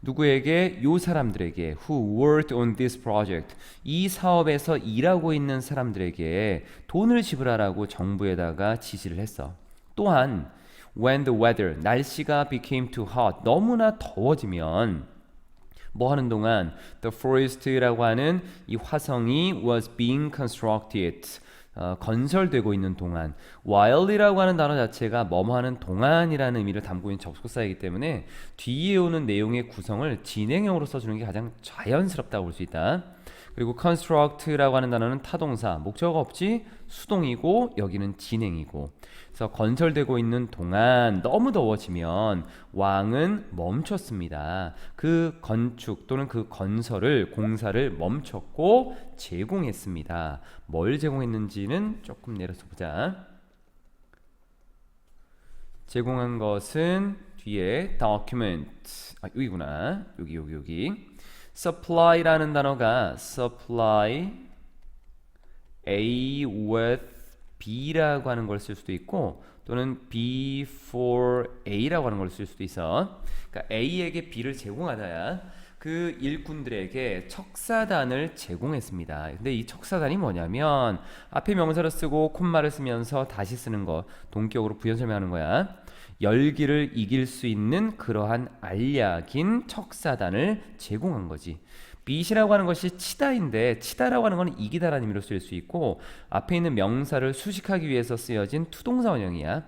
누구에게? 요 사람들에게 who worked on this project 이 사업에서 일하고 있는 사람들에게 돈을 지불하라고 정부에다가 지시를 했어. 또한 when the weather 날씨가 became too hot 너무나 더워지면 뭐 하는 동안 the forest라고 하는 이 화성이 was being constructed 건설되고 있는 동안 while이라고 하는 단어 자체가 뭐뭐 하는 동안이라는 의미를 담고 있는 접속사이기 때문에 뒤에 오는 내용의 구성을 진행형으로 써주는 게 가장 자연스럽다고 볼 수 있다. 그리고 construct라고 하는 단어는 타동사, 목적어가 없지 수동이고 여기는 진행이고 그래서 건설되고 있는 동안 너무 더워지면 왕은 멈췄습니다. 그 건축 또는 그 건설을 공사를 멈췄고 제공했습니다. 뭘 제공했는지는 조금 내려서 보자. 제공한 것은 뒤에 document. 여기구나. 여기. supply라는 단어가 supply A with B라고 하는 걸 쓸 수도 있고 또는 B for A라고 하는 걸 쓸 수도 있어. 그러니까 A에게 B를 제공하다야. 그 일꾼들에게 척사단을 제공했습니다. 근데 이 척사단이 뭐냐면 앞에 명사를 쓰고 콤마를 쓰면서 다시 쓰는 거 동격으로 부연 설명하는 거야. 열기를 이길 수 있는 그러한 알약인 척사단을 제공한 거지. beat이라고 하는 것이 치다인데 치다라고 하는 것은 이기다라는 의미로 쓰일 수 있고 앞에 있는 명사를 수식하기 위해서 쓰여진 투동사 원형이야.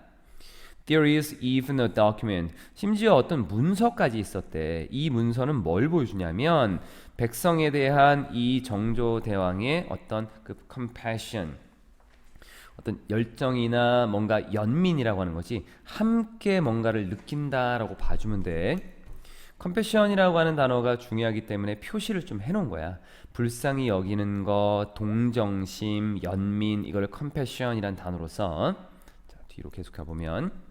There is even a document. 심지어 어떤 문서까지 있었대. 이 문서는 뭘 보여주냐면 백성에 대한 이 정조 대왕의 어떤 그 compassion, 어떤 열정이나 뭔가 연민이라고 하는 거지. 함께 뭔가를 느낀다라고 봐주면 돼. 컴패션이라고 하는 단어가 중요하기 때문에 표시를 좀 해놓은 거야. 불쌍히 여기는 것, 동정심, 연민, 이걸 컴패션이라는 단어로 써. 자, 뒤로 계속 가보면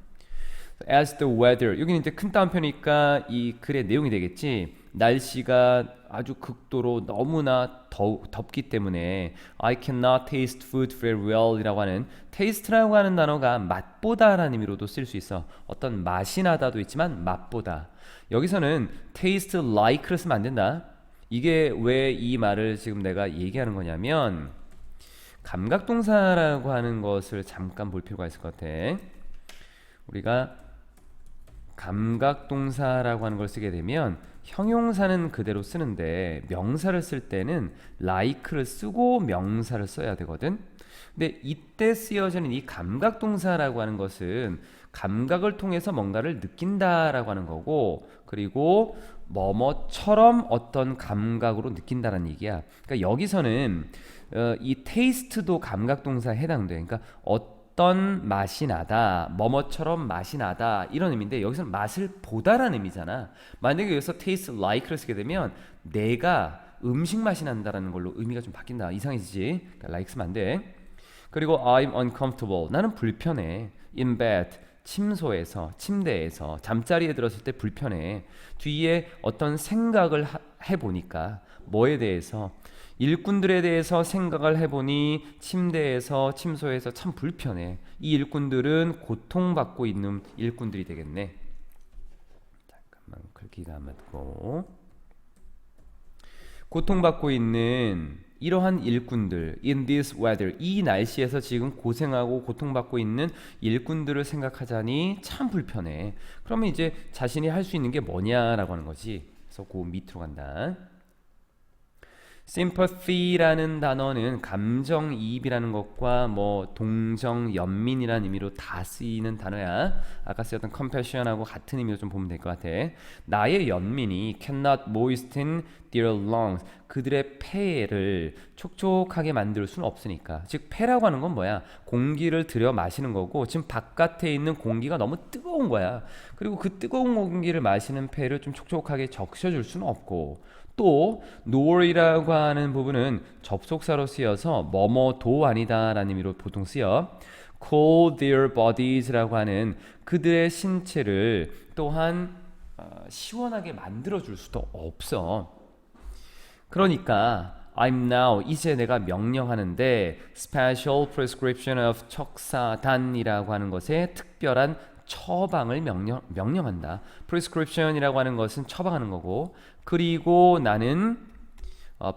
as the weather, 여기는 이제 큰 따옴표니까 이 글의 내용이 되겠지. 날씨가 아주 극도로 너무나 덥기 때문에 I cannot taste food very well 이라고 하는 taste라고 하는 단어가 맛보다 라는 의미로도 쓸 수 있어. 어떤 맛이 나다도 있지만 맛보다. 여기서는 taste like를 쓰면 안 된다. 이게 왜 이 말을 지금 내가 얘기하는 거냐면 감각동사라고 하는 것을 잠깐 볼 필요가 있을 것 같아. 우리가 감각동사라고 하는 걸 쓰게 되면 형용사는 그대로 쓰는데 명사를 쓸 때는 like를 쓰고 명사를 써야 되거든. 근데 이때 쓰여지는 이 감각동사라고 하는 것은 감각을 통해서 뭔가를 느낀다라고 하는 거고 그리고 뭐뭐처럼 어떤 감각으로 느낀다라는 얘기야. 그러니까 여기서는 이 taste도 감각동사에 해당돼. 그러니까 어떤 맛이 나다, 뭐뭐처럼 맛이 나다 이런 의미인데 여기서는 맛을 보다라는 의미잖아. 만약에 여기서 taste like를 쓰게 되면 내가 음식 맛이 난다라는 걸로 의미가 좀 바뀐다. 이상해지지? 그러니까 like 쓰면 안 돼. 그리고 I'm uncomfortable. 나는 불편해. In bed. 침소에서, 침대에서, 잠자리에 들었을 때 불편해. 뒤에 어떤 생각을 해보니까 뭐에 대해서? 일꾼들에 대해서 생각을 해보니 침대에서, 침소에서 참 불편해. 이 일꾼들은 고통받고 있는 일꾼들이 되겠네. 잠깐만 글귀가 안 맞고. 고통받고 있는 이러한 일꾼들, in this weather, 이 날씨에서 지금 고생하고 고통받고 있는 일꾼들을 생각하자니 참 불편해. 그러면 이제 자신이 할 수 있는 게 뭐냐라고 하는 거지. 그래서 그 밑으로 간다. sympathy라는 단어는 감정이입이라는 것과 뭐 동정, 연민이라는 의미로 다 쓰이는 단어야. 아까 쓰였던 compassion하고 같은 의미로 좀 보면 될 것 같아. 나의 연민이 cannot moisten their lungs. 그들의 폐를 촉촉하게 만들 수는 없으니까. 즉 폐라고 하는 건 뭐야? 공기를 들여 마시는 거고 지금 바깥에 있는 공기가 너무 뜨거운 거야. 그리고 그 뜨거운 공기를 마시는 폐를 좀 촉촉하게 적셔줄 수는 없고 또 nor이라고 하는 부분은 접속사로 쓰여서 뭐뭐도 아니다 라는 의미로 보통 쓰여. cool their bodies라고 하는 그들의 신체를 또한 시원하게 만들어줄 수도 없어. 그러니까 I'm now, 이제 내가 명령하는데 special prescription of 척사단이라고 하는 것에 특별한 처방을 명령한다. prescription이라고 하는 것은 처방하는 거고 그리고 나는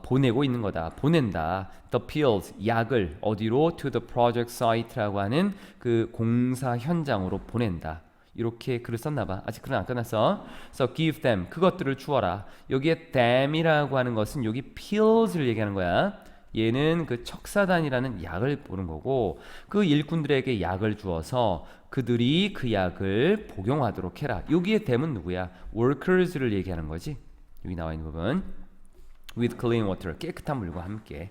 보내고 있는 거다. 보낸다. The pills, 약을 어디로? To the project site라고 하는 그 공사 현장으로 보낸다. 이렇게 글을 썼나봐. 아직 글은 안 끝났어. So give them, 그것들을 주어라. 여기에 them이라고 하는 것은 여기 pills를 얘기하는 거야. 얘는 그 척사단이라는 약을 보는 거고 그 일꾼들에게 약을 주어서 그들이 그 약을 복용하도록 해라. 여기에 them은 누구야? workers를 얘기하는 거지. 여기 나와 있는 부분 with clean water, 깨끗한 물과 함께.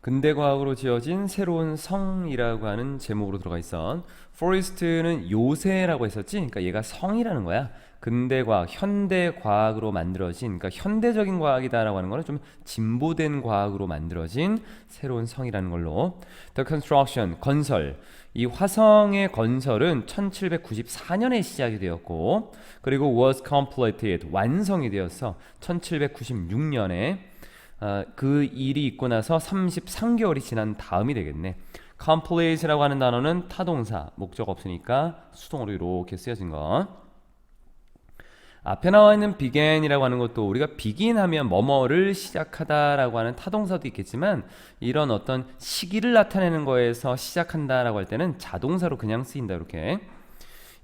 근대과학으로 지어진 새로운 성이라고 하는 제목으로 들어가 있어. forest는 요새라고 했었지. 그러니까 얘가 성이라는 거야. 근대과학, 현대과학으로 만들어진, 그러니까 현대적인 과학이다라고 하는 거는 좀 진보된 과학으로 만들어진 새로운 성이라는 걸로. The construction, 건설. 이 화성의 건설은 1794년에 시작이 되었고, 그리고 was completed, 완성이 되어서 1796년에 그 일이 있고 나서 33개월이 지난 다음이 되겠네. complete라고 하는 단어는 타동사, 목적 없으니까 수동으로 이렇게 쓰여진 거. 앞에 나와 있는 begin이라고 하는 것도 우리가 begin 하면 뭐뭐를 시작하다라고 하는 타동사도 있겠지만 이런 어떤 시기를 나타내는 거에서 시작한다라고 할 때는 자동사로 그냥 쓰인다 이렇게.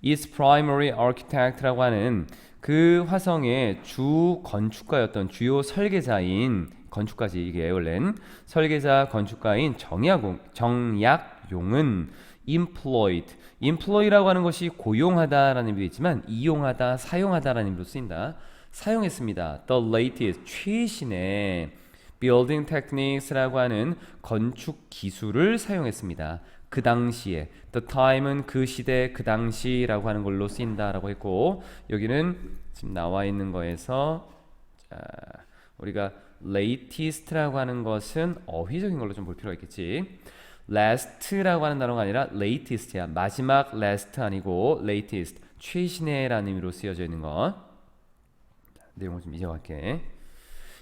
its primary architect라고 하는 그 화성의 주 건축가였던 주요 설계자인 건축가지 이게 원래는 설계자 건축가인 정약용은 employed라고 하는 것이 고용하다라는 의미도 있지만 이용하다, 사용하다라는 의미로 쓰인다. 사용했습니다. The latest 최신의 building techniques라고 하는 건축 기술을 사용했습니다. 그 당시에 the time은 그 시대, 그 당시라고 하는 걸로 쓰인다라고 했고 여기는 지금 나와 있는 거에서 자, 우리가 latest라고 하는 것은 어휘적인 걸로 좀 볼 필요가 있겠지. last라고 하는 단어가 아니라 latest야. 마지막 last 아니고 latest 최신의라는 의미로 쓰여져 있는 것. 내용을 좀 잊어갈게.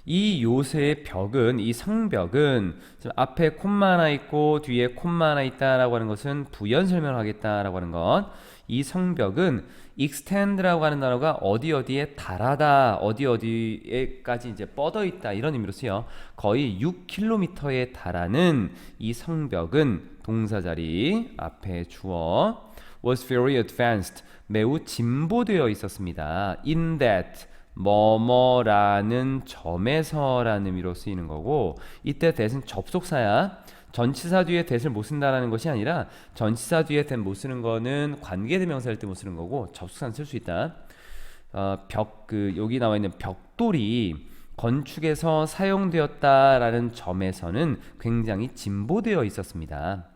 이 요새의 벽은, 이 성벽은 지금 앞에 콤마 하나 있고 뒤에 콤마 하나 있다라고 하는 것은 부연 설명을 하겠다라고 하는 것. 이 성벽은 extend라고 하는 단어가 어디 어디에 달하다, 어디 어디에까지 이제 뻗어 있다 이런 의미로 쓰여. 거의 6km에 달하는 이 성벽은 동사 자리 앞에 주어 was very advanced 매우 진보되어 있었습니다. in that 뭐뭐라는 점에서라는 의미로 쓰이는 거고 이때 that은 접속사야. 전치사 뒤에 that을 못 쓴다라는 것이 아니라 전치사 뒤에 that 못 쓰는 거는 관계대명사일 때 못 쓰는 거고 접속사는 쓸 수 있다. 여기 나와 있는 벽돌이 건축에서 사용되었다라는 점에서는 굉장히 진보되어 있었습니다.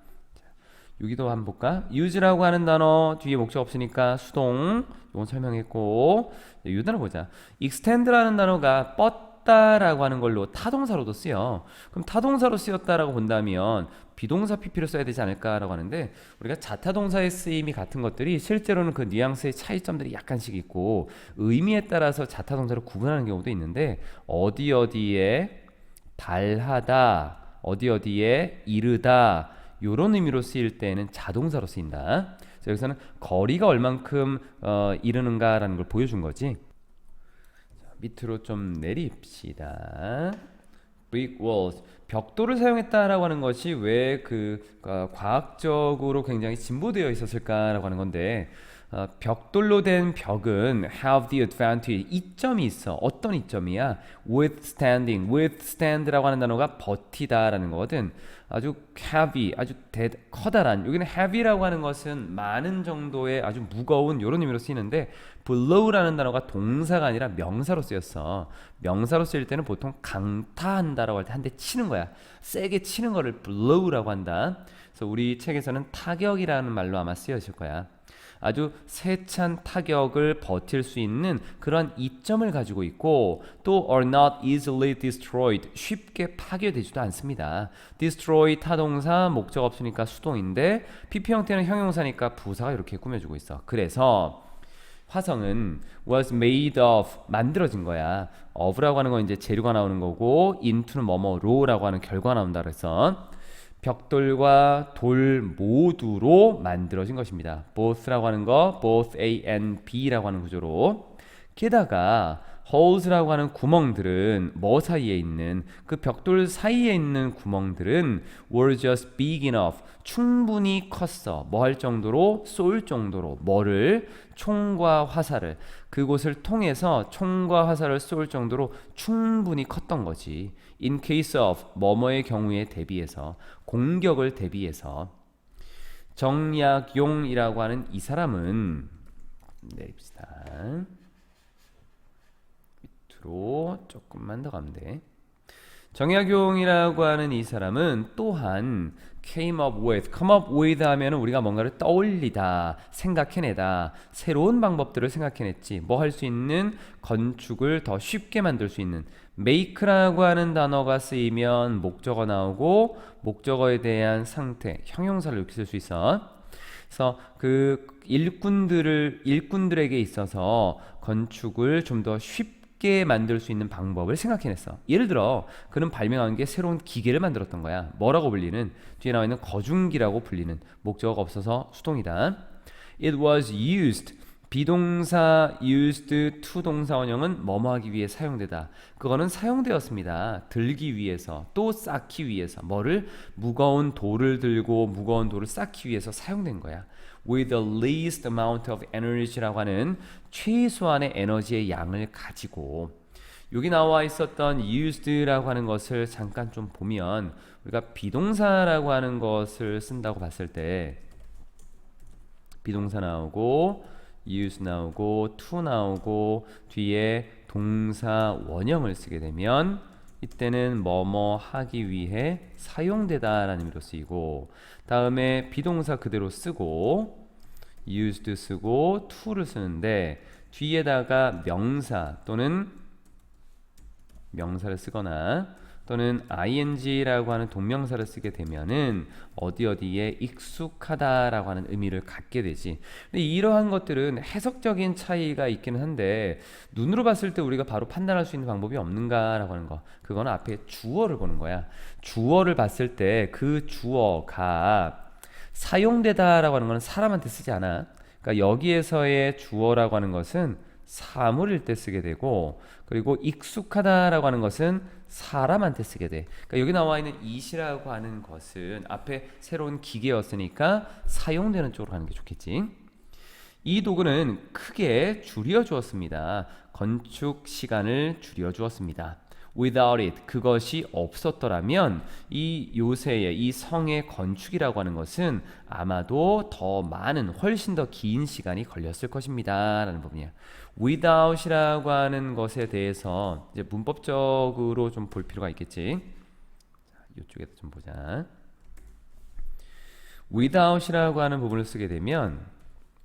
여기도 한번 볼까? use라고 하는 단어 뒤에 목적 없으니까 수동 이건 설명했고 이 단어 보자. extend라는 단어가 뻗다라고 하는 걸로 타동사로도 쓰여. 그럼 타동사로 쓰였다라고 본다면 비동사 pp를 써야 되지 않을까라고 하는데 우리가 자타동사의 쓰임이 같은 것들이 실제로는 그 뉘앙스의 차이점들이 약간씩 있고 의미에 따라서 자타동사를 구분하는 경우도 있는데 어디 어디에 달하다, 어디 어디에 이르다 요런 의미로 쓰일 때는 자동사로 쓰인다. 그래서 여기서는 거리가 얼만큼 이르는가라는 걸 보여준 거지. 자, 밑으로 좀 내립시다. brick walls 벽돌을 사용했다라고 하는 것이 왜 과학적으로 굉장히 진보되어 있었을까라고 하는 건데 벽돌로 된 벽은 have the advantage 이점이 있어. 어떤 이점이야? withstand라고 하는 단어가 버티다라는 거거든. 아주 heavy, 아주 커다란. 여기는 heavy라고 하는 것은 많은 정도의 아주 무거운 이런 의미로 쓰이는데 blow라는 단어가 동사가 아니라 명사로 쓰였어. 명사로 쓰일 때는 보통 강타한다라고 할 때 한 대 치는 거야. 세게 치는 거를 blow라고 한다. 그래서 우리 책에서는 타격이라는 말로 아마 쓰여질 거야. 아주 세찬 타격을 버틸 수 있는 그런 이점을 가지고 있고 또 are not easily destroyed 쉽게 파괴되지도 않습니다. destroy 타동사 목적 없으니까 수동인데 PP 형태는 형용사니까 부사가 이렇게 꾸며주고 있어. 그래서 화성은 was made of 만들어진 거야. of라고 하는 건 이제 재료가 나오는 거고 into는 뭐뭐로라고 하는 결과가 나온다 그래서 벽돌과 돌 모두로 만들어진 것입니다. both라고 하는 거 both A and B라고 하는 구조로 게다가 holes라고 하는 구멍들은 뭐 사이에 있는 그 벽돌 사이에 있는 구멍들은 were just big enough 충분히 컸어. 뭐 할 정도로 쏠 정도로 뭐를 총과 화살을 그곳을 통해서 총과 화살을 쏠 정도로 충분히 컸던 거지. in case of 뭐뭐의 경우에 대비해서 공격을 대비해서 정약용이라고 하는 이 사람은 내립시다. 밑으로 조금만 더 가면 돼. 정약용이라고 하는 이 사람은 또한 come up with 하면은 우리가 뭔가를 떠올리다, 생각해내다, 새로운 방법들을 생각해냈지. 뭐 할 수 있는 건축을 더 쉽게 만들 수 있는 make라고 하는 단어가 쓰이면 목적어 나오고 목적어에 대한 상태, 형용사를 이렇게 쓸 수 있어. 그래서 그 일꾼들에게 있어서 건축을 좀 더 쉽게 만들 수 있는 방법을 생각해냈어. 예를 들어 그는 발명한 게 새로운 기계를 만들었던 거야. 뭐라고 불리는? 뒤에 나와 있는 거중기라고 불리는, 목적어가 없어서 수동이다. It was used, 비동사 used to 동사 원형은 뭐뭐 하기 위해 사용되다. 그거는 사용되었습니다. 들기 위해서, 또 쌓기 위해서. 뭐를? 무거운 돌을 들고 무거운 돌을 쌓기 위해서 사용된 거야. With the least amount of energy라고 하는 최소한의 에너지의 양을 가지고. 여기 나와 있었던 used라고 하는 것을 잠깐 좀 보면 우리가 비동사라고 하는 것을 쓴다고 봤을 때 비동사 나오고 use 나오고 to 나오고 뒤에 동사 원형을 쓰게 되면 이때는 뭐뭐 하기 위해 사용되다 라는 의미로 쓰이고, 다음에 비동사 그대로 쓰고 used 쓰고 to를 쓰는데 뒤에다가 명사 또는 명사를 쓰거나 또는 ing라고 하는 동명사를 쓰게 되면은 어디에 익숙하다라고 하는 의미를 갖게 되지. 근데 이러한 것들은 해석적인 차이가 있기는 한데 눈으로 봤을 때 우리가 바로 판단할 수 있는 방법이 없는가라고 하는 거. 그건 앞에 주어를 보는 거야. 주어를 봤을 때 그 주어가 사용되다라고 하는 것은 사람한테 쓰지 않아. 그러니까 여기에서의 주어라고 하는 것은 사물일 때 쓰게 되고, 그리고 익숙하다라고 하는 것은 사람한테 쓰게 돼. 그러니까 여기 나와 있는 it이라고 하는 것은 앞에 새로운 기계였으니까 사용되는 쪽으로 가는 게 좋겠지. 이 도구는 크게 줄여 주었습니다. 건축 시간을 줄여 주었습니다. Without it, 그것이 없었더라면 이 요새의 이 성의 건축이라고 하는 것은 아마도 더 많은, 훨씬 더 긴 시간이 걸렸을 것입니다 라는 부분이야. without이라고 하는 것에 대해서 이제 문법적으로 좀 볼 필요가 있겠지. 이쪽에도 좀 보자. without이라고 하는 부분을 쓰게 되면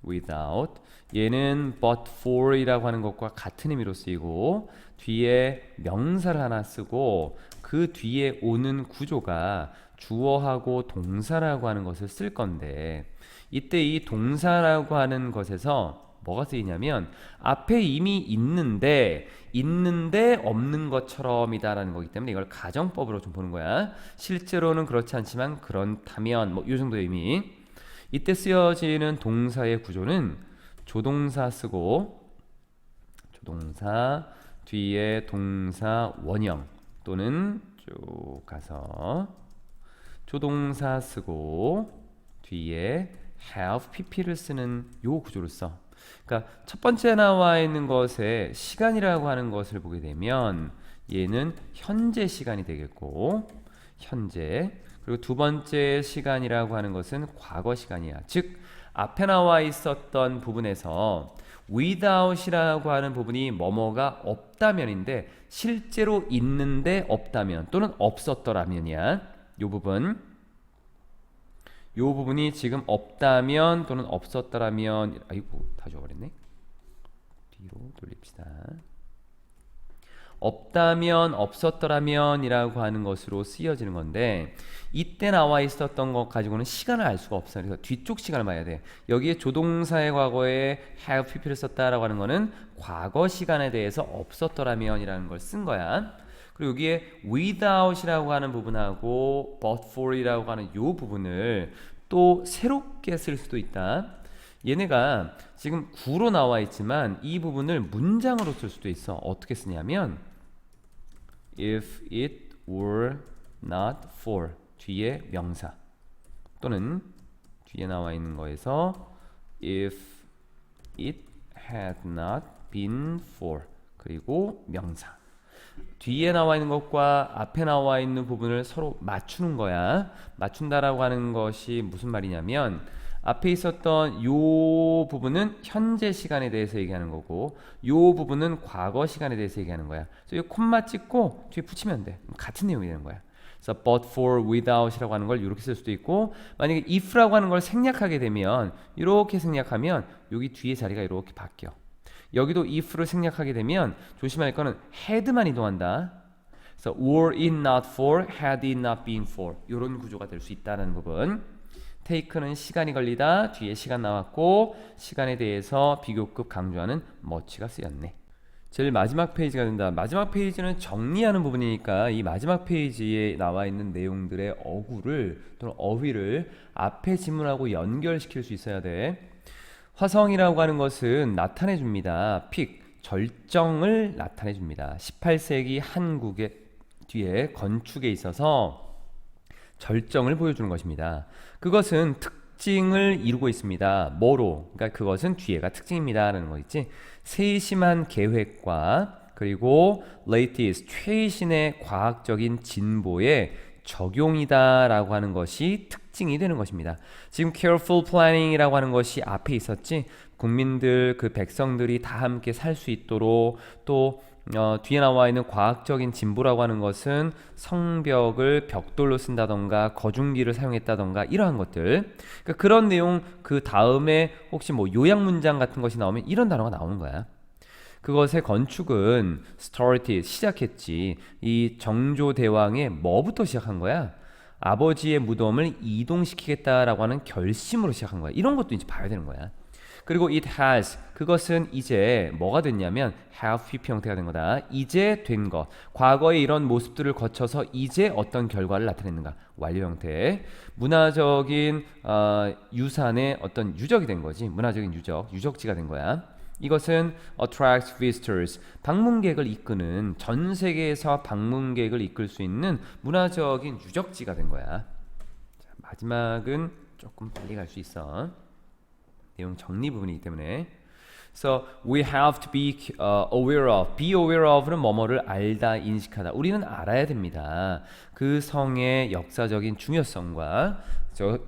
without, 얘는 but for이라고 하는 것과 같은 의미로 쓰이고 뒤에 명사를 하나 쓰고 그 뒤에 오는 구조가 주어하고 동사라고 하는 것을 쓸 건데, 이때 이 동사라고 하는 것에서 뭐가 쓰이냐면 앞에 이미 있는데 없는 것처럼이다라는 거기 때문에 이걸 가정법으로 좀 보는 거야. 실제로는 그렇지 않지만 그렇다면 뭐 이 정도의 의미. 이때 쓰여지는 동사의 구조는 조동사 쓰고 조동사 뒤에 동사 원형 또는 쭉 가서 조동사 쓰고 뒤에 have pp를 쓰는 요 구조를 써. 그러니까 첫 번째 나와 있는 것에 시간이라고 하는 것을 보게 되면 얘는 현재 시간이 되겠고 현재, 그리고 두 번째 시간이라고 하는 것은 과거 시간이야. 즉 앞에 나와 있었던 부분에서 without이라고 하는 부분이 뭐뭐가 없다면인데 실제로 있는데 없다면 또는 없었더라면이야. 요 부분이 지금 없다면 또는 없었더라면, 아이고 다 줘버렸네. 뒤로 돌립시다. 없다면 없었더라면 이라고 하는 것으로 쓰여지는 건데 이때 나와 있었던 것 가지고는 시간을 알 수가 없어요. 그래서 뒤쪽 시간을 봐야 돼. 여기에 조동사의 과거에 have pp를 썼다라고 하는 거는 과거 시간에 대해서 없었더라면 이라는 걸 쓴 거야. 그리고 여기에 without이라고 하는 부분하고 but for이라고 하는 이 부분을 또 새롭게 쓸 수도 있다. 얘네가 지금 구로 나와 있지만 이 부분을 문장으로 쓸 수도 있어. 어떻게 쓰냐면 if it were not for 뒤에 명사 또는 뒤에 나와 있는 거에서 if it had not been for 그리고 명사, 뒤에 나와 있는 것과 앞에 나와 있는 부분을 서로 맞추는 거야. 맞춘다라고 하는 것이 무슨 말이냐면 앞에 있었던 요 부분은 현재 시간에 대해서 얘기하는 거고 요 부분은 과거 시간에 대해서 얘기하는 거야. 그래서 이 콤마 찍고 뒤에 붙이면 돼. 같은 내용이 되는 거야. 그래서 but, for, without이라고 하는 걸 이렇게 쓸 수도 있고 만약에 if라고 하는 걸 생략하게 되면 이렇게 생략하면 여기 뒤에 자리가 이렇게 바뀌어. 여기도 if를 생략하게 되면 조심할 거는 had만 이동한다. 그래서 were it not for, had it not been for 이런 구조가 될 수 있다는 부분. take는 시간이 걸리다. 뒤에 시간 나왔고 시간에 대해서 비교급 강조하는 much가 쓰였네. 제일 마지막 페이지가 된다. 마지막 페이지는 정리하는 부분이니까 이 마지막 페이지에 나와 있는 내용들의 어구를 또는 어휘를 앞에 지문하고 연결시킬 수 있어야 돼. 화성이라고 하는 것은 나타내 줍니다. 픽, 절정을 나타내 줍니다. 18세기 한국의 뒤에 건축에 있어서 절정을 보여주는 것입니다. 그것은 특징을 이루고 있습니다. 뭐로? 그러니까 그것은 뒤에가 특징입니다 라는 거 있지. 세심한 계획과 그리고 latest, 최신의 과학적인 진보의 적용이다 라고 하는 것이 특징이 되는 것입니다. 지금 careful planning이라고 하는 것이 앞에 있었지. 국민들, 그 백성들이 다 함께 살 수 있도록 또 뒤에 나와 있는 과학적인 진보라고 하는 것은 성벽을 벽돌로 쓴다던가 거중기를 사용했다던가 이러한 것들. 그러니까 그런 내용 그 다음에 혹시 뭐 요약 문장 같은 것이 나오면 이런 단어가 나오는 거야. 그것의 건축은 started, 시작했지. 이 정조대왕의 뭐부터 시작한 거야? 아버지의 무덤을 이동시키겠다라고 하는 결심으로 시작한 거야. 이런 것도 이제 봐야 되는 거야. 그리고 it has, 그것은 이제 뭐가 됐냐면 have PP 형태가 된 거다. 이제 된 것. 과거의 이런 모습들을 거쳐서 이제 어떤 결과를 나타냈는가. 완료 형태. 문화적인 유산의 어떤 유적이 된 거지. 문화적인 유적, 유적지가 된 거야. 이것은 attracts visitors, 방문객을 이끄는, 전 세계에서 방문객을 이끌 수 있는 문화적인 유적지가 된 거야. 자, 마지막은 조금 빨리 갈 수 있어. 내용 정리 부분이기 때문에. So we have to be aware of. Be aware of는 뭐뭐를 알다, 인식하다. 우리는 알아야 됩니다. 그 성의 역사적인 중요성과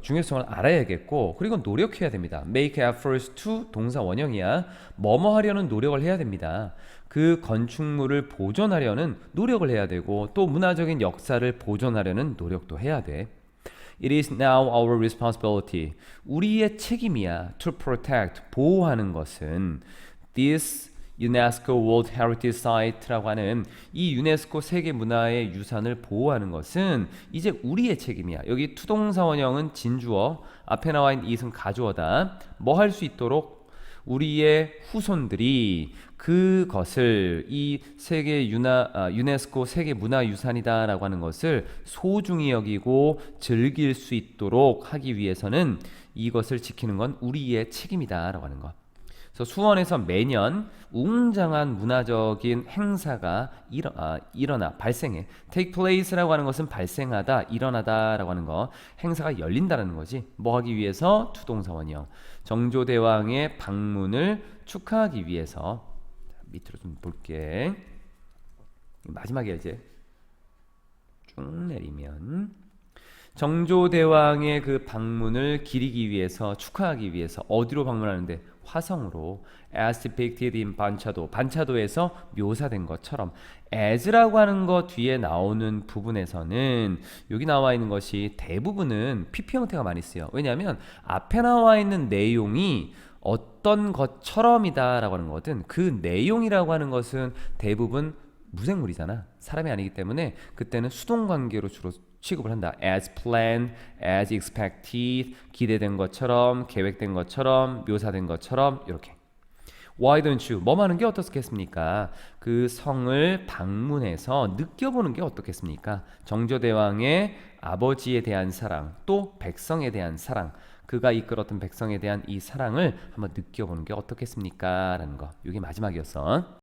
중요성을 알아야겠고, 그리고 노력해야 됩니다. Make efforts to 동사 원형이야. 뭐뭐 하려는 노력을 해야 됩니다. 그 건축물을 보존하려는 노력을 해야 되고, 또 문화적인 역사를 보존하려는 노력도 해야 돼. It is now our responsibility. 우리의 책임이야. To protect, 보호하는 것은 this UNESCO World Heritage Site라고 하는 이 유네스코 세계 문화의 유산을 보호하는 것은 이제 우리의 책임이야. 여기 투동사 원형은 진주어, 앞에 나와 있는 it은 가주어다. 뭐 할 수 있도록 우리의 후손들이 그것을 이 세계 유네스코 세계 문화유산이다라고 하는 것을 소중히 여기고 즐길 수 있도록 하기 위해서는 이것을 지키는 건 우리의 책임이다라고 하는 것. 그래서 수원에서 매년 웅장한 문화적인 행사가 발생해. take place라고 하는 것은 발생하다, 일어나다라고 하는 거. 행사가 열린다라는 거지. 뭐 하기 위해서? 투동사 원형. 정조대왕의 방문을 축하하기 위해서. 자, 밑으로 좀 볼게. 마지막에 이제 쭉 내리면 정조대왕의 그 방문을 기리기 위해서, 축하하기 위해서 어디로 방문하는데? 화성으로. as depicted in 반차도에서 묘사된 것처럼. as라고 하는 것 뒤에 나오는 부분에서는 여기 나와 있는 것이 대부분은 PP 형태가 많이 쓰여. 왜냐하면 앞에 나와 있는 내용이 어떤 것처럼이다 라고 하는 거든 그 내용이라고 하는 것은 대부분 무생물이잖아. 사람이 아니기 때문에 그때는 수동관계로 주로 취급을 한다. as planned, as expected, 기대된 것처럼, 계획된 것처럼, 묘사된 것처럼 이렇게. Why don't you? 뭐 하는 게 어떻겠습니까? 그 성을 방문해서 느껴보는 게 어떻겠습니까? 정조대왕의 아버지에 대한 사랑, 또 백성에 대한 사랑, 그가 이끌었던 백성에 대한 이 사랑을 한번 느껴보는 게 어떻겠습니까? 라는 거. 이게 마지막이었어.